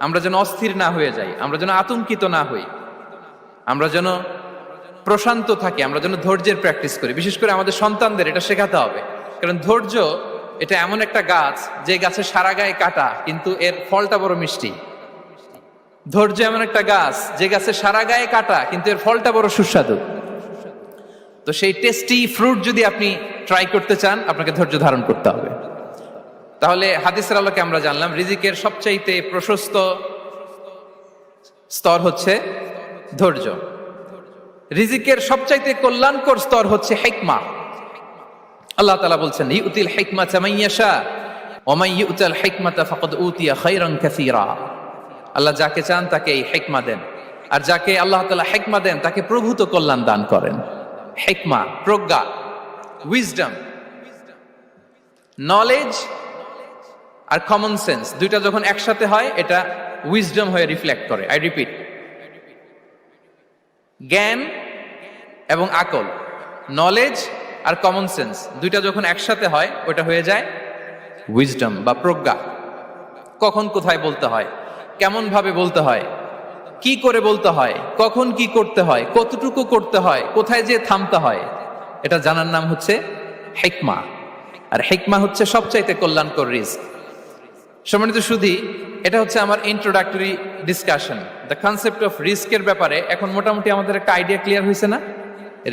আমরা যেন অস্থির না হয়ে যাই, আমরা যেন আতঙ্কিত না হই, আমরা যেন প্রশান্ত থাকি, আমরা যেন ধৈর্যের প্র্যাকটিস করি। বিশেষ করে আমাদের সন্তানদের এটা শেখাতে হবে। কারণ ধৈর্য এটা এমন একটা গাছ, যে গাছে সারা গায়ে কাটা কিন্তু এর ফলটা বড় মিষ্টি। ধৈর্য এমন একটা গাছ, যে গাছে সারা গায়ে কাটা কিন্তু এর ফলটা বড় সুস্বাদু। তো সেই টেস্টি ফ্রুট যদি আপনি ট্রাই করতে চান, আপনাকে ধৈর্য ধারণ করতে হবে। তাহলে হাদিসের আলোকে আমরা জানলাম রিজিকের সবচাইতে প্রশস্ত স্তর হচ্ছে ধৈর্য। রিজিকের সবচাইতে কল্যাণকর স্তর হচ্ছে হিকমা। আল্লাহ তাআলা বলছেন, ইউতিল হিকমাতা মান ইয়াশা ওয়া মান ইউতাল হিকমাতা ফাকাদ উতিয়া খায়রান কাসীরা। আল্লাহ যাকে চান তাকে এই হিকমা দেন, আর যাকে আল্লাহ তাআলা হিকমা দেন তাকে প্রভূত কল্যাণ দান করেন। হিকমা, প্রজ্ঞা, উইজডম, নলেজ আর কমন সেন্স, দুইটা যখন একসাথে হয় এটা উইজডম হয়ে রিফ্লেক্ট করে। আই রিপিট, জ্ঞান এবং আকল, নলেজ আর কমন সেন্স, দুইটা যখন একসাথে হয় ওটা হয়ে যায় উইজডম বা প্রজ্ঞা। কখন কোথায় বলতে হয়, কেমন ভাবে বলতে হয়, কি করে বলতে হয়, কখন কি করতে হয়, কতটুকু করতে হয়, কোথায় যে থামতে হয়, এটা জানার নাম হচ্ছে হিকমা। আর হিকমা হচ্ছে সবচাইতে কল্যাণকর রিস্ক। সম্মানিত সুধী, এটা হচ্ছে আমার introductory discussion. The concept of রিস্কের ব্যাপারে এখন মোটামুটি আমাদের একটা আইডিয়া ক্লিয়ার হয়েছে না?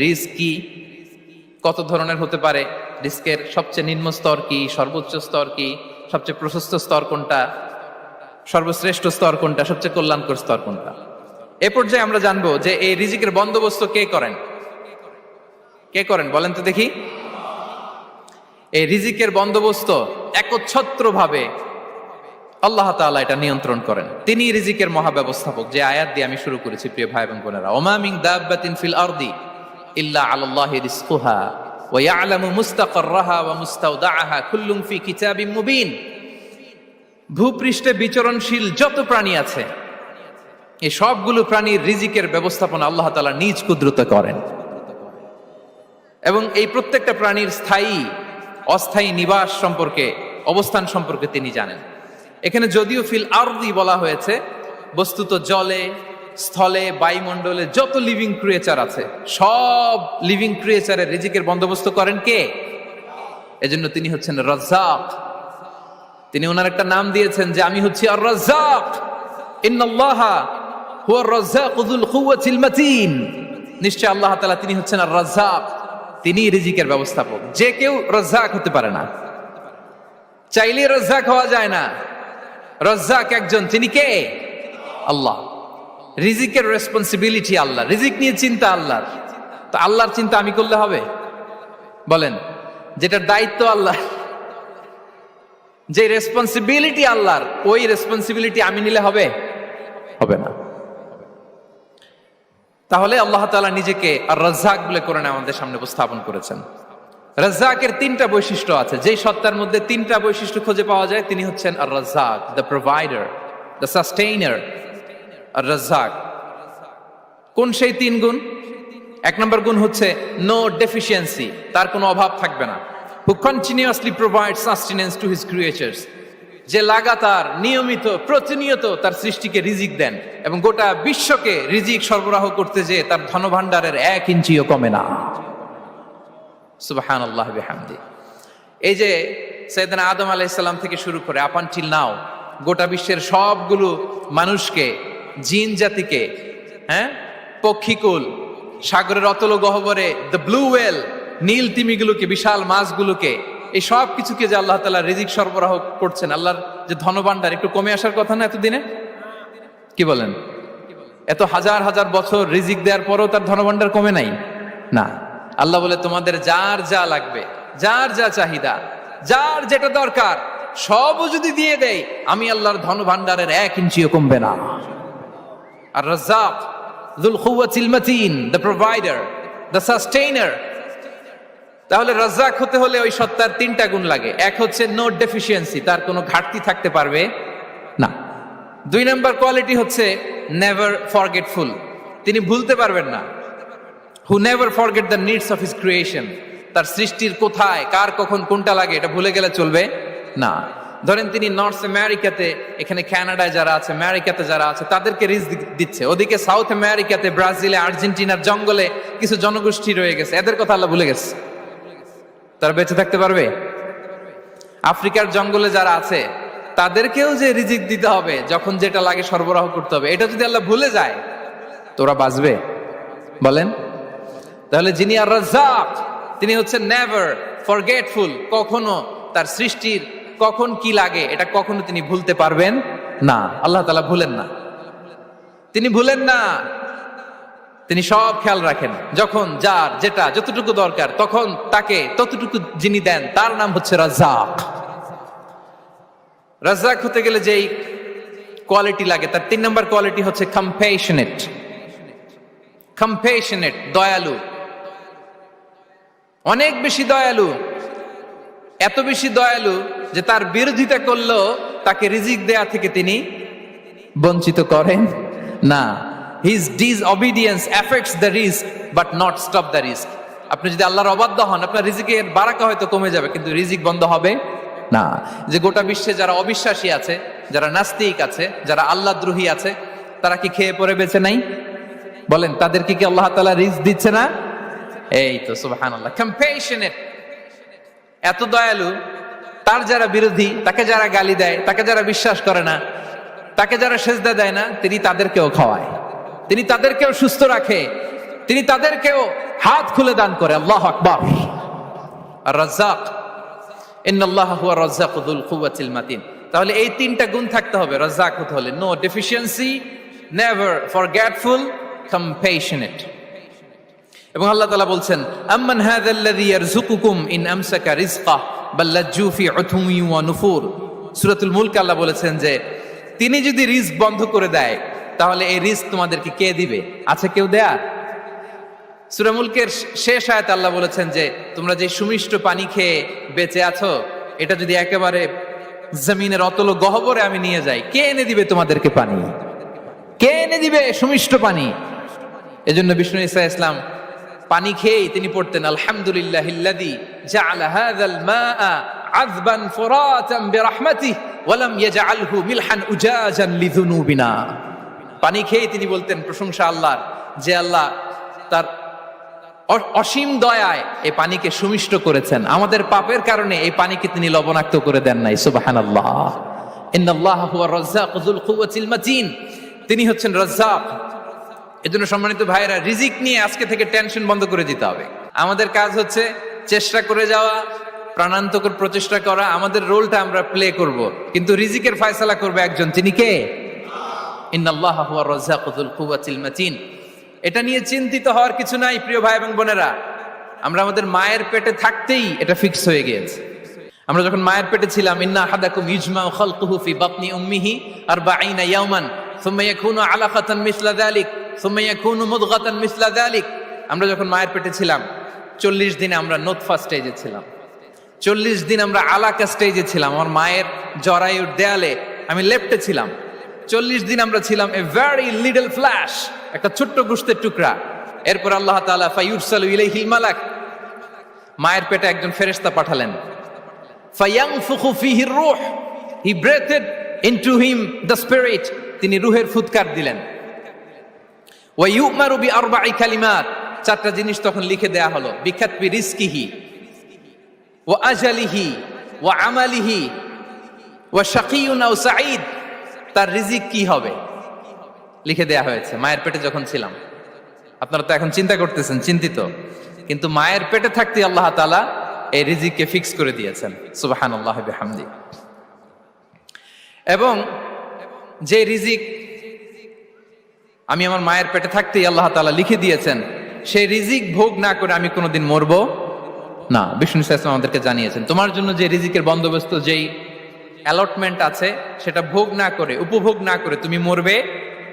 রিস্ক কি, কত ধরনের হতে পারে, রিস্কের সবচেয়ে নিম্ন স্তর কি, সর্বোচ্চ স্তর কি, সবচেয়ে প্রশস্ত স্তর কোনটা, সর্বশ্রেষ্ঠ স্তর কোনটা, সবচেয়ে কল্যাণকর স্তর কোনটা। এ পর্যায়ে আমরা জানবো যে এই রিজিকের বন্দোবস্ত কে করেন। কে করেন বলেন তো দেখি। এই রিজিকের বন্দোবস্ত একচ্ছত্রভাবে আল্লাহ তাআলা এটা নিয়ন্ত্রণ করেন। তিনি রিজিকের মহাব্যবস্থাপক। যে আয়াত দিয়ে আমি শুরু করেছি প্রিয় ভাই এবং বোনেরা, ওমা মিন দাব্বাতিন ফিল আরদি ইল্লা আলাল্লাহি রিজকুহা ওয়া ইয়ালামু মুস্তাকাররাহা ওয়া মুস্তাওদাআহা কুল্লুম ফি কিতাবিম মুবিন। ভূপৃষ্ঠে বিচরণশীল যত প্রাণী আছে এই সবগুলো প্রাণীর রিজিকের ব্যবস্থাপনা আল্লাহ তাআলা নিজ কুদরতে করেন, এবং এই প্রত্যেকটা প্রাণীর স্থায়ী অস্থায়ী নিবাস সম্পর্কে, অবস্থান সম্পর্কে তিনি জানেন। এখানে যদিও ফিল আরদি বলা হয়েছে, বস্তুত জলে, স্থলে, বায়ুমণ্ডলে যত লিভিং ক্রিয়েচার আছে সব লিভিং ক্রিয়েচারের রিজিকের বন্দোবস্ত করেন কে? এজন্য তিনি হচ্ছেন রাজ্জাক। তিনি ওনার একটা নাম দিয়েছেন যে আমি হচ্ছি আর রাজ্জাক, ইন্নাল্লাহা হুয়ার রাজ্জাকু যুল কুওয়াতিল মাতিন। নিশ্চয় আল্লাহ তাআলা তিনি হচ্ছেন আর রাজ্জাক, তিনি রিজিকের ব্যবস্থাপক। যে কেউ রাজ্জাক হতে পারে না, চাইলে রাজ্জাক হওয়া যায় না। রাজ্জাক একজন, তিনি কে? আল্লাহ। রিজিকের রেসপন্সিবিলিটি আল্লাহ, রিজিক নিয়ে চিন্তা আল্লাহর। তো আল্লাহর চিন্তা আমি করলে হবে? বলেন, যেটার দায়িত্ব আল্লাহ, যে রেসপন্সিবিলিটি আল্লাহর, ওই রেসপন্সিবিলিটি আমি নিলে হবে? হবে না। তাহলে আল্লাহ তাআলা নিজেকে আর রাজ্জাক বলে কোরআনে আমাদের সামনে উপস্থাপন করেছেন। রাজ্জাকের তিনটা বৈশিষ্ট্য আছে। যেই সত্তার মধ্যে তিনটা বৈশিষ্ট্য খুঁজে পাওয়া যায় তিনি হচ্ছেন আর রাজ্জাক, দ্য প্রোভাইডার, দ্য সাস্টেইনার। আর রাজ্জাক কোন সেই তিন গুণ? এক নম্বর গুণ হচ্ছে নো ডেফিসিয়েন্সি, তার কোনো অভাব থাকবে না। হু continuously provide sustenance to his creatures, যে লাগাতার নিয়মিত প্রতিনিয়ত তার সৃষ্টিকে রিজিক দেন এবং গোটা বিশ্বকে রিজিক সরবরাহ করতে যেয়ে তার ধনভাণ্ডারের 1 ইঞ্চিও কমে না। সুবহানাল্লাহ বিহামদি। এই যে সাইয়েদনা আদম আলাইহিস সালাম থেকে শুরু করে আপ আনটিল নাও গোটা বিশ্বের সবগুলো মানুষকে, জিন জাতিকে, পক্ষীকুল, সাগরের অতল গহ্বরে দ্য ব্লু ওয়েল, নীল তিমিগুলোকে, বিশাল মাছগুলোকে, এই সব কিছুকে যে আল্লাহ তাআলা রিজিক সরবরাহ করছেন, আল্লাহর যে ধনভাণ্ডার একটু কমে আসার কথা না এতদিনে? কি বলেন? এত হাজার হাজার বছর রিজিক দেওয়ার পরও তার ধনভাণ্ডার কমে নাই না। আল্লাহ বলে তোমাদের যার যা লাগবে, যার যা চাহিদা, যার যেটা দরকার সবও যদি দিয়ে দেয় আমি আল্লাহর ধনভাণ্ডারের 1 ইঞ্চিও কমবে না। আর Razzak যুল কুওয়াতিল মাতিন, the provider, the sustainer. তাহলে রাজ্জাক হতে হলে ওই সত্তার তিনটা গুণ লাগে। এক হচ্ছে নো ডেফিসিয়েন্সি, তার কোনো ঘাটতি থাকতে পারবে না। 2 নম্বর কোয়ালিটি হচ্ছে নেভার ফরগেটফুল, তিনি ভুলতে পারবেন না। Who never forget the needs of his creation, তার সৃষ্টির কোথায় কার কখন কোনটা লাগে এটা ভুলে গেলে চলবে না। ধরেন তিনি নর্থ আমেরিকাতে, এখানে কানাডায় যারা আছে, আমেরিকাতে যারা আছে তাদেরকে রিজিক দিচ্ছে। ওদিকে সাউথ আমেরিকাতে, ব্রাজিলে, আর্জেন্টিনার জঙ্গলে কিছু জনগোষ্ঠী রয়ে গেছে, এদের কথা আল্লাহ ভুলে গেছে। তারা বেঁচে থাকতে পারবে? আফ্রিকার জঙ্গলে যারা আছে তাদেরকেও যে রিজিক দিতে হবে, যখন যেটা লাগে সরবরাহ করতে হবে, এটা যদি আল্লাহ ভুলে যায় তোরা বাঁচবে? বলেন। তাহলে যিনি আর রাজ্জাক তিনি হচ্ছেন নেভার ফরগেটফুল, কখনো তার সৃষ্টির কখন কি লাগে এটা কখনো তিনি ভুলতে পারবেন না। আল্লাহ তাআলা ভুলেন না, তিনি ভুলেন না, তিনি সব খেয়াল রাখেন। যখন যার যেটা যতটুকু দরকার তখন তাকে ততটুকু যিনি দেন তার নাম হচ্ছে রাজ্জাক। রাজ্জাক হতে গেলে যেই কোয়ালিটি লাগে তার 3 নম্বর কোয়ালিটি হচ্ছে কম্প্যাশনেট। কম্প্যাশনেট, দয়ালু, অনেক বেশি দয়ালু। এত বেশি দয়ালু যে তার বিরোধিতা করলেও তাকে রিজিক দেয়া থেকে তিনি বঞ্চিত করেন না। His disobedience affects the risk but not stop the risk. আপনি যদি আল্লাহর অবাধ্য হন আপনার রিজিকের বারাকা হয়তো কমে যাবে কিন্তু রিজিক বন্ধ হবে না। যে গোটা বিশ্বে যারা অবিশ্বাসী আছে, যারা নাস্তিক আছে, যারা আল্লাহদ্রোহী আছে, তারা কি খেয়ে পরে বেঁচে নাই? বলেন, তাদেরকে কি আল্লাহ তাআলা রিজিক দিচ্ছে না? এই তো সুবহানাল্লাহ। কম্প্যাশনেট, এত দয়ালু, তার যারা বিরোধী, তাকে যারা গালি দেয়, তাকে যারা বিশ্বাস করে না, তাকে যারা সেজদা দেয় না, তিনি তাদেরকেও খাওয়ায়, তিনি তাদেরকেও সুস্থ রাখে, তিনি তাদেরকেও হাত খুলে দান করে। আল্লাহু আকবার। আর রাজ্জাক ইন্নাল্লাহা হুয়া রাজ্জাকু যুল কুওয়াতিল মাতিন। তাহলে এই তিনটা গুণ থাকতে হবে রাজ্জাক হতে হলে: no deficiency, never forgetful, compassionate. এবং আল্লাহ তাআলা বলছেন, আম্মান হাযাল্লাযী ইয়ারযুকুকুম ইন আমসাকা রিজকাহ বাল লাজ্জু ফি উতুওয়ি ওয়া নুফুর। সূরাতুল মুলক আল্লাহ বলেছেন যে তিনি যদি রিজক বন্ধ করে দেয় তাহলে এই রিজক তোমাদেরকে কে দিবে? আছে কেউ দেয়ার? সূরা মুলকের শেষ আয়াতে আল্লাহ বলেছেন যে তোমরা যে সুমিষ্ট পানি খেয়ে বেঁচে আছো, এটা যদি একেবারে জমিনের অতল গহ্বরে আমি নিয়ে যাই, কে এনে দিবে তোমাদেরকে পানি? কে এনে দিবে সুমিষ্ট পানি? এজন্য বিষ্ণু ঈসা ইসলাম পানি খেয়েই তিনি পড়তেন, আলহামদুলিল্লাহিল্লাযী জাআলা হাযাল মাআ আযবান ফুরাতান বিরাহমাতিহি ওয়া লাম ইয়াজআলহু মিলহান উজাজান লিযুনুবিনা। পানি খেয়েই তিনি বলতেন প্রশংসা আল্লাহর, যে আল্লাহ তার অসীম দয়ায় এই পানিকে সুমিষ্ট করেছেন, আমাদের পাপের কারণে এই পানিকে তিনি লবণাক্ত করে দেন নাই। সুবহানাল্লাহ। ইন্নাল্লাহা হুয়ার রাজ্জাকু যুল কুওয়াতিল মাতিন। তিনি হচ্ছেন রাজ্জাক। এজন্য সম্মানিত ভাইরা, রিজিক নিয়ে আজকে থেকে টেনশন বন্ধ করে দিতে হবে। আমাদের কাজ হচ্ছে চেষ্টা করে যাওয়া, প্রাণান্তকর প্রচেষ্টা করা। আমাদের রোলটা আমরা প্লে করব, কিন্তু রিজিকের ফয়সালা করবে একজন, তিনি কে? ইন্নাল্লাহা হুয়ার রাজ্জাকু যুল কুওয়াতিল মাতিন। এটা নিয়ে চিন্তিত হওয়ার কিছু নাই প্রিয় ভাই এবং বোনেরা। আমরা আমাদের মায়ের পেটে থাকতেই এটা ফিক্স হয়ে গিয়েছে। আমরা যখন মায়ের পেটে ছিলাম, ইন্না আহাদাকুম ইজমাউ খালকুহু ফি বাতনি উম্মিহি 40 ইয়াওমান সুম্মা ইয়াকুনু আলাকাতান মিসলা যালিক সুম্মা ইয়াকুনু মুদগাতান মিসলা যালিক। আমরা যখন মায়ের পেটে ছিলাম 40 দিনে আমরা নুতফা স্টেজে ছিলাম, 40 দিন আমরা আলাকা স্টেজে ছিলাম। আমার মায়ের জরায়ুর দেয়ালে আমি লেপ্টে ছিলাম। 40 দিন আমরা ছিলাম এ ভেরি লিটল ফ্ল্যাশ, একটা ছোট্ট গোশতের টুকরা। এরপর আল্লাহ তাআলা ফায়ুরসালু ইলাইহিল মালাক, মায়ের পেটে একজন ফেরেশতা পাঠালেন। ফায়ানফুখু ফিহির রূহ, he breathed into him the spirit, তিনি রূহের ফুৎকার দিলেন। ওয়া ইউমারু বিআরবা'i কালিমাত, চারটা জিনিস তখন লিখে দেয়া হলো। বিকাতবি রিজকিহি ওয়া আজালিহি ওয়া আমালিহি ওয়া শাকিয়ুন আও সাঈদ, তার রিজিক কি হবে লিখে দেয়া হয়েছে মায়ের পেটে যখন ছিলাম। আপনারা তো এখন চিন্তা করতেছেন, চিন্তিত, কিন্তু মায়ের পেটে থাকতে আল্লাহ তাআলা এই রিজিককে ফিক্স করে দিয়েছেন। সুবহানাল্লাহ বিহামদি। এবং যে রিজিক আমি আমার মায়ের পেটে থাকতেই আল্লাহ তাআলা লিখে দিয়েছেন, সেই রিজিক ভোগ না করে আমি কোনোদিন মরবো না। বিষ্ণু ইসলাম আমাদেরকে জানিয়েছেন, তোমার জন্য যে রিজিকের বন্দোবস্ত, যেই অ্যালটমেন্ট আছে, সেটা ভোগ না করে, উপভোগ না করে তুমি মরবে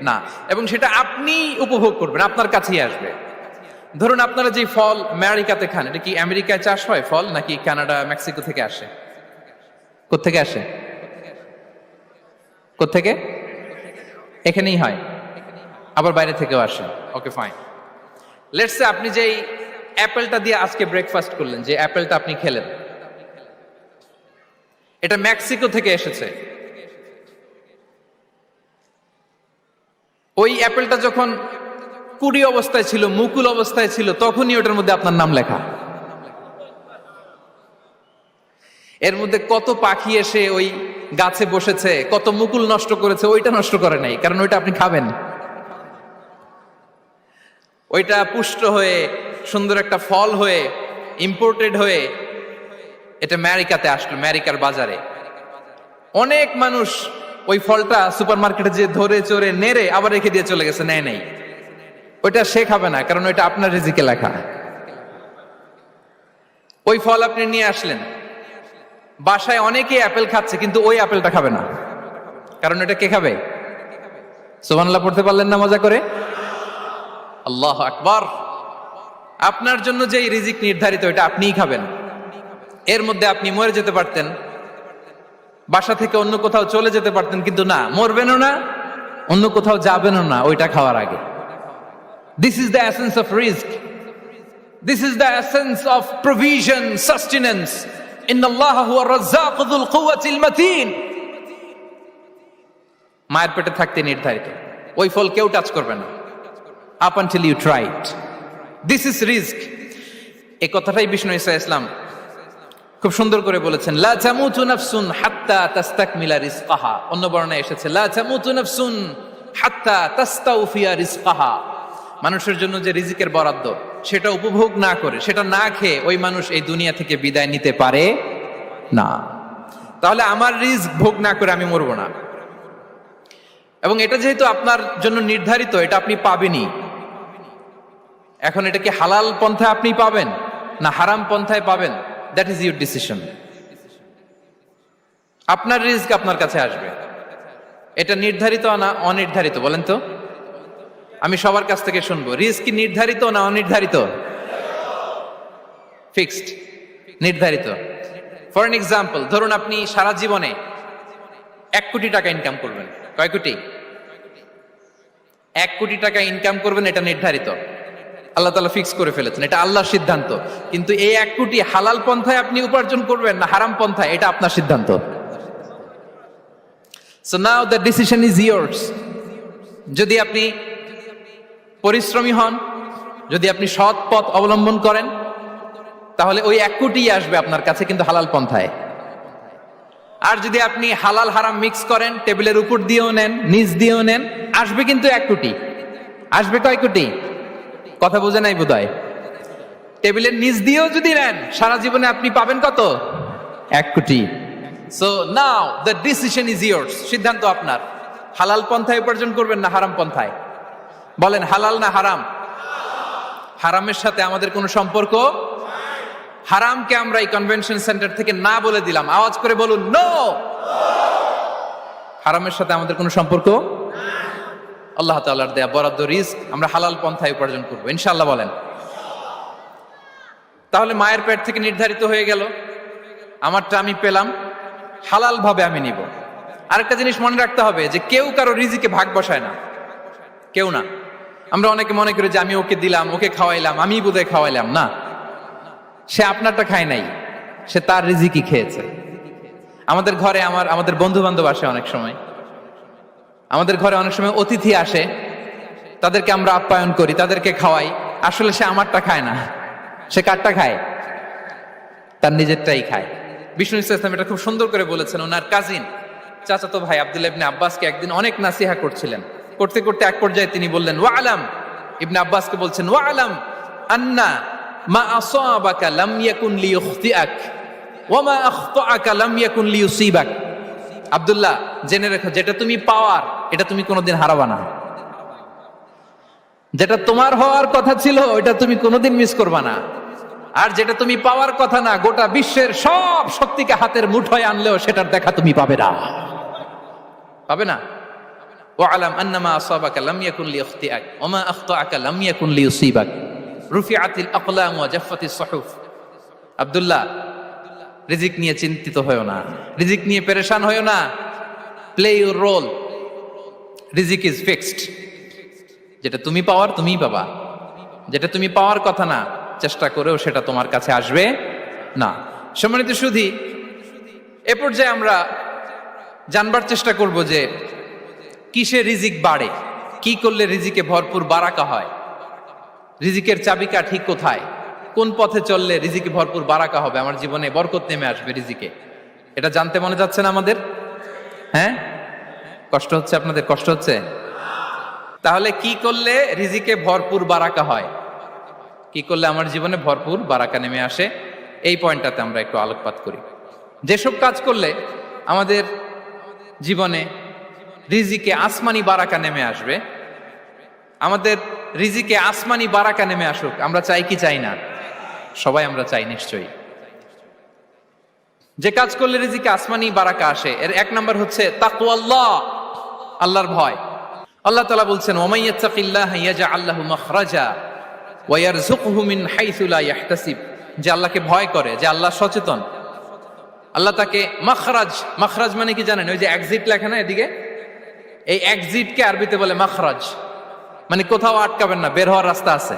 না। এবং সেটা আপনি উপভোগ করবেন, আপনার কাছেই আসবে। ধরুন আপনারা যে ফল আমেরিকাতে খান, এটা কি আমেরিকায় চাষ হয় ফল, নাকি কানাডা মেক্সিকো থেকে আসে? কোত্থেকে আসে? কোত্থেকে? এখানেই হয়, আবার বাইরে থেকেও আসে। Okay fine. লেটস সে আপনি যেই অ্যাপেলটা দিয়ে আজকে ব্রেকফাস্ট করলেন, যে অ্যাপেলটা আপনি খেলেন, এটা মেক্সিকো থেকে এসেছে। ওই অ্যাপেলটা যখন কুড়ি অবস্থায় ছিল, মুকুল অবস্থায় ছিল, তখনই ওটার মধ্যে আপনার নাম লেখা। এর মধ্যে কত পাখি এসে ওই গাছে বসেছে, কত মুকুল নষ্ট করেছে, ওইটা নষ্ট করে নাই, কারণ ওইটা আপনি খাবেন। ওইটা পুষ্ট হয়ে সুন্দর একটা ফল হয়ে ইম্পোর্টেড হয়ে এটা আমেরিকাতে আসলো, আমেরিকার বাজারে। অনেক মানুষ ওই ফলটা সুপার মার্কেটে যে ধরে চড়ে নেড়ে আবার রেখে দিয়ে চলে গেছে, নেয় নাই। ওইটা সে খাবে না, কারণ ওইটা আপনার রিজিকে লেখা। ওই ফল আপনি নিয়ে আসলেন, বাসায় অনেকে অ্যাপেল খাচ্ছে, কিন্তু ওই অ্যাপেলটা খাবে না, কারণ এটা কে খাবে? সুবহানাল্লাহ পড়তে পারলেন না মজা করে? আল্লাহু আকবার। আপনার জন্য যে রিজিক নির্ধারিত, এটা আপনিই খাবেন। এর মধ্যে আপনি মরে যেতে পারতেন, বাসা থেকে অন্য কোথাও চলে যেতে পারতেন, কিন্তু না, মরবেনও না, অন্য কোথাও যাবেনও না ওইটা খাওয়ার আগে। This is the essence of risk, this is the essence of provision, sustenance. ইন্নাল্লাহা হুয়ার রাজ্জাকু যুল কুওয়াতিল মাতিন। মায়ের পেটে থাকতে নির্ধারিত, ওই ফল কেউ টাচ করবে না up until you try it. This is রিস্ক। এই কথাটাই বিষ্ণু ঈসা ইসলাম খুব সুন্দর করে বলেছেন, লা তামুতু নাফসুন হাত্তা তাস্তাকমিলা রিজকাহা। অন্য বর্ণনায় এসেছে লা তামুতু নাফসুন হাত্তা তাস্তাউফিয়া রিজকাহা। মানুষের জন্য যে রিজিকের বরাদ্দ, সেটা উপভোগ না করে, সেটা না খেয়ে ওই মানুষ এই দুনিয়া থেকে বিদায় নিতে পারে না। তাহলে আমার রিস্ক ভোগ না করে আমি মরবো না, এবং এটা যেহেতু আপনার জন্য নির্ধারিত, এটা আপনি পাবেনই। এখন এটা কি হালাল পন্থায় আপনি পাবেন না হারাম পন্থায় পাবেন, দ্যাট ইজ ইউর ডিসিশন। আপনার রিস্ক আপনার কাছে আসবে, এটা নির্ধারিত না অনির্ধারিত বলেন তো? আমি সবার কাছ থেকে শুনবো, রিস্ক কি নির্ধারিত না অনির্ধারিত? ফিক্সড, নির্ধারিত। ফর এন এক্সাম্পল, ধরুন আপনি সারা জীবনে 1 কোটি টাকা ইনকাম করবেন। কয় কোটি? 1 কোটি টাকা ইনকাম করবেন, এটা নির্ধারিত, আল্লাহ তাআলা ফিক্স করে ফেলেছেন, এটা আল্লাহর সিদ্ধান্ত। কিন্তু এই 1 কোটি হালাল পন্থায় আপনি উপার্জন করবেন না হারাম পন্থায়, এটা আপনার সিদ্ধান্ত। So now the decision is yours. যদি আপনি পরিশ্রমী হন, যদি আপনি সৎ পথ অবলম্বন করেন, তাহলে ওই 1 কোটি আসবে আপনার কাছে, কিন্তু হালাল পন্থায়। আর যদি আপনি হালাল হারাম মিক্স করেন, টেবিলের উপর দিয়েও নেন নিচ দিয়েও নেন, আসবে কিন্তু 1 কোটি। আসবে কয় কোটি? কথা বোঝে নাই বোধহয়। টেবিলের নিচ দিয়েও যদি নেন, সারা জীবনে আপনি পাবেন কত? 1 কোটি। So now the decision is yours. সিদ্ধান্ত আপনার, হালাল পন্থায় উপার্জন করবেন না হারাম পন্থায়। বলেন হালাল না হারাম? হারামের সাথে আমাদের কোনো সম্পর্ক? হারামকে আমরা এই কনভেনশন সেন্টার থেকে না বলে দিলাম, আওয়াজ করে বলুন নো। হারামের সাথে আমাদের কোনো সম্পর্ক? আল্লাহ তাআলার দেয়া বরাদ্দ রিস্ক আমরা হালাল পন্থায় উপার্জন করব ইনশাআল্লাহ। বলেন। তাহলে মায়ের পেট থেকে নির্ধারিত হয়ে গেল, আমারটা আমি পেলাম, হালাল ভাবে আমি নিব। আরেকটা জিনিস মনে রাখতে হবে যে কেউ কারো রিজিকে ভাগ বসায় না, কেউ না। আমরা অনেকে মনে করি যে আমি ওকে দিলাম, ওকে খাওয়াইলাম, আমি বোধহয় খাওয়াইলাম। না, সে আপনারটা খায় নাই, সে তার রিজিকই খেয়েছে। আমাদের ঘরে আমাদের বন্ধু বান্ধব আসে অনেক সময়, আমাদের ঘরে অনেক সময় অতিথি আসে, তাদেরকে আমরা আপ্যায়ন করি, তাদেরকে খাওয়াই। আসলে সে আমারটা খায় না, সে কারটা খায়? তার নিজেরটাই খায়। বিষ্ণু ইসলাম এটা খুব সুন্দর করে বলেছেন। ওনার কাজিন চাচাতো ভাই আব্দুল্লাহ ইবনে আব্বাসকে একদিন অনেক নাসিহা করছিলেন, করতে করতে এক পর্যায়ে তিনি বললেন ওয়া আলাম, ইবনে আব্বাসকে বলছেন ওয়া আলাম আন্না মা আসাবাকা লাম ইয়াকুন লিইখতিআক ওয়া মা আখতাআকা লাম ইয়াকুন লিইউসিবাক। আব্দুল্লাহ, জেনে রেখো, যেটা তুমি পাওয়ার এটা তুমি কোনোদিন হারাবা না। যেটা তোমার হওয়ার কথা ছিল ওটা তুমি কোনোদিন মিস করবা না। আর যেটা তুমি পাওয়ার কথা না, গোটা বিশ্বের সব শক্তিকে হাতের মুঠোয় আনলেও সেটার দেখা তুমি পাবে না, পাবে না। ওয়া আলাম আন্নামা আসাবাকা লাম ইয়াকুন লিইখতিআক ওয়া মা আখতাআকা লাম ইয়াকুন লিইউসিবাক রুফিআতিল আকলাম ওয়া জাফফাতিস সুহুফ। আব্দুল্লাহ, রিজিক নিয়ে চিন্তিত হয়ো না, রিজিক নিয়ে পেরেশান হয়ো না। প্লে ইউর রোল, রিজিক ইজ ফিক্সড। যেটা তুমি পাওয়ার তুমিই পাবা, যেটা তুমি পাওয়ার কথা না, চেষ্টা করেও সেটা তোমার কাছে আসবে না। সম্মানিত সুধী, এ পর্যায়ে আমরা জানবার চেষ্টা করব যে কিসে রিজিক বাড়ে, কি করলে রিজিকে ভরপুর বারাকা হয়, রিজিকের চাবিকা ঠিক কোথায়, কোন পথে চললে রিজিকে ভরপুর বারাকা হবে, আমার জীবনে বরকত নেমে আসবে রিজিকে। এটা জানতে মনে যাচ্ছে না আমাদের? হ্যাঁ, কষ্ট হচ্ছে আপনাদের? কষ্ট হচ্ছে? তাহলে কি করলে রিজিকে ভরপুর বারাকা হয়, কি করলে আমার জীবনে ভরপুর বারাকা নেমে আসে, এই পয়েন্টটাতে আমরা একটু আলোকপাত করি। যেসব কাজ করলে আমাদের জীবনে রিজিকে আসমানি বারাকা নেমে আসবে, আমাদের রিজিকে আসমানি বারাকা নেমে আসুক, আমরা চাই কি চাই না? সবাই আমরা চাই নিশ্চয়ই। যে কাজ করলে রিজিকে আসমানি বারাকা আসে, এর 1 নাম্বার হচ্ছে তাকওয়াল্লাহ, আল্লাহর ভয়। আল্লাহ তাআলা বলছেন ওয়া ইয়াত্তাকিল্লাহা ইয়াজআল লাহু মাখরাজা ওয়া ইয়ারযুকহু মিন হাইসু লা ইয়াহতাসিব। যে আল্লাহকে ভয় করে, যে আল্লাহ সচেতন, আল্লাহ তাকে মাখরাজ, মাখরাজ মানে কি জানেন? ওই যে এক্সিট লেখা না এদিকে, এই এক্সিটকে আরবিতে বলে মাখরাজ, মানে কোথাও আটকাবেন না, বের হওয়ার রাস্তা আছে,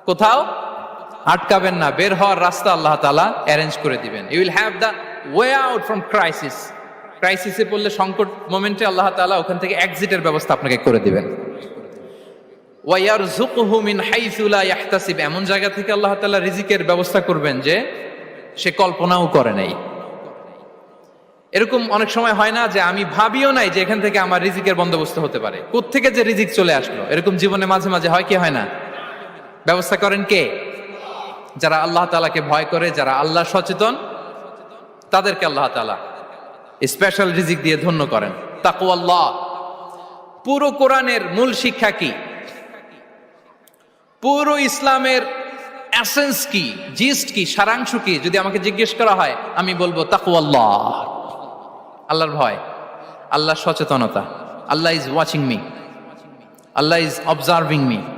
কোথাও আটকাবেন না, বের হওয়ার রাস্তা আল্লাহ তাআলা অ্যারেঞ্জ করে দিবেন। You will have the way out from crisis. ক্রাইসিসে পড়লে, সংকট মোমেন্টে আল্লাহ তাআলা ওখান থেকে এক্সিটের ব্যবস্থা আপনাকে করে দিবেন। ওয়া ইয়ারযুকহু মিন হাইসু লা ইয়াহতাসিব, এমন জায়গা থেকে আল্লাহ তাআলা রিজিকের ব্যবস্থা করবেন যে সে কল্পনাও করে নাই। এরকম অনেক সময় হয় না যে আমি ভাবিও নাই যে এখান থেকে আমার রিজিকের বন্দোবস্ত হতে পারে, কোত্থেকে যে রিজিক চলে আসলো, এরকম জীবনে মাঝে মাঝে হয় কি হয় না? ব্যবস্থা করেন কে? যারা আল্লাহ তাআলাকে ভয় করে, যারা আল্লাহ সচেতন, তাদেরকে আল্লাহ তাআলা স্পেশাল রিজিক দিয়ে ধন্য করেন। তাকওয়াল্লাহ। পুরো কোরআনের মূল শিক্ষা কি? পুরো ইসলামের এসেন্স কি, জিস্ট কি, সারাংশ কি যদি আমাকে জিজ্ঞেস করা হয়, আমি বলবো তাকওয়াল্লাহ, আল্লাহর ভয়, আল্লাহর সচেতনতা। Allah is watching me, Allah is observing me.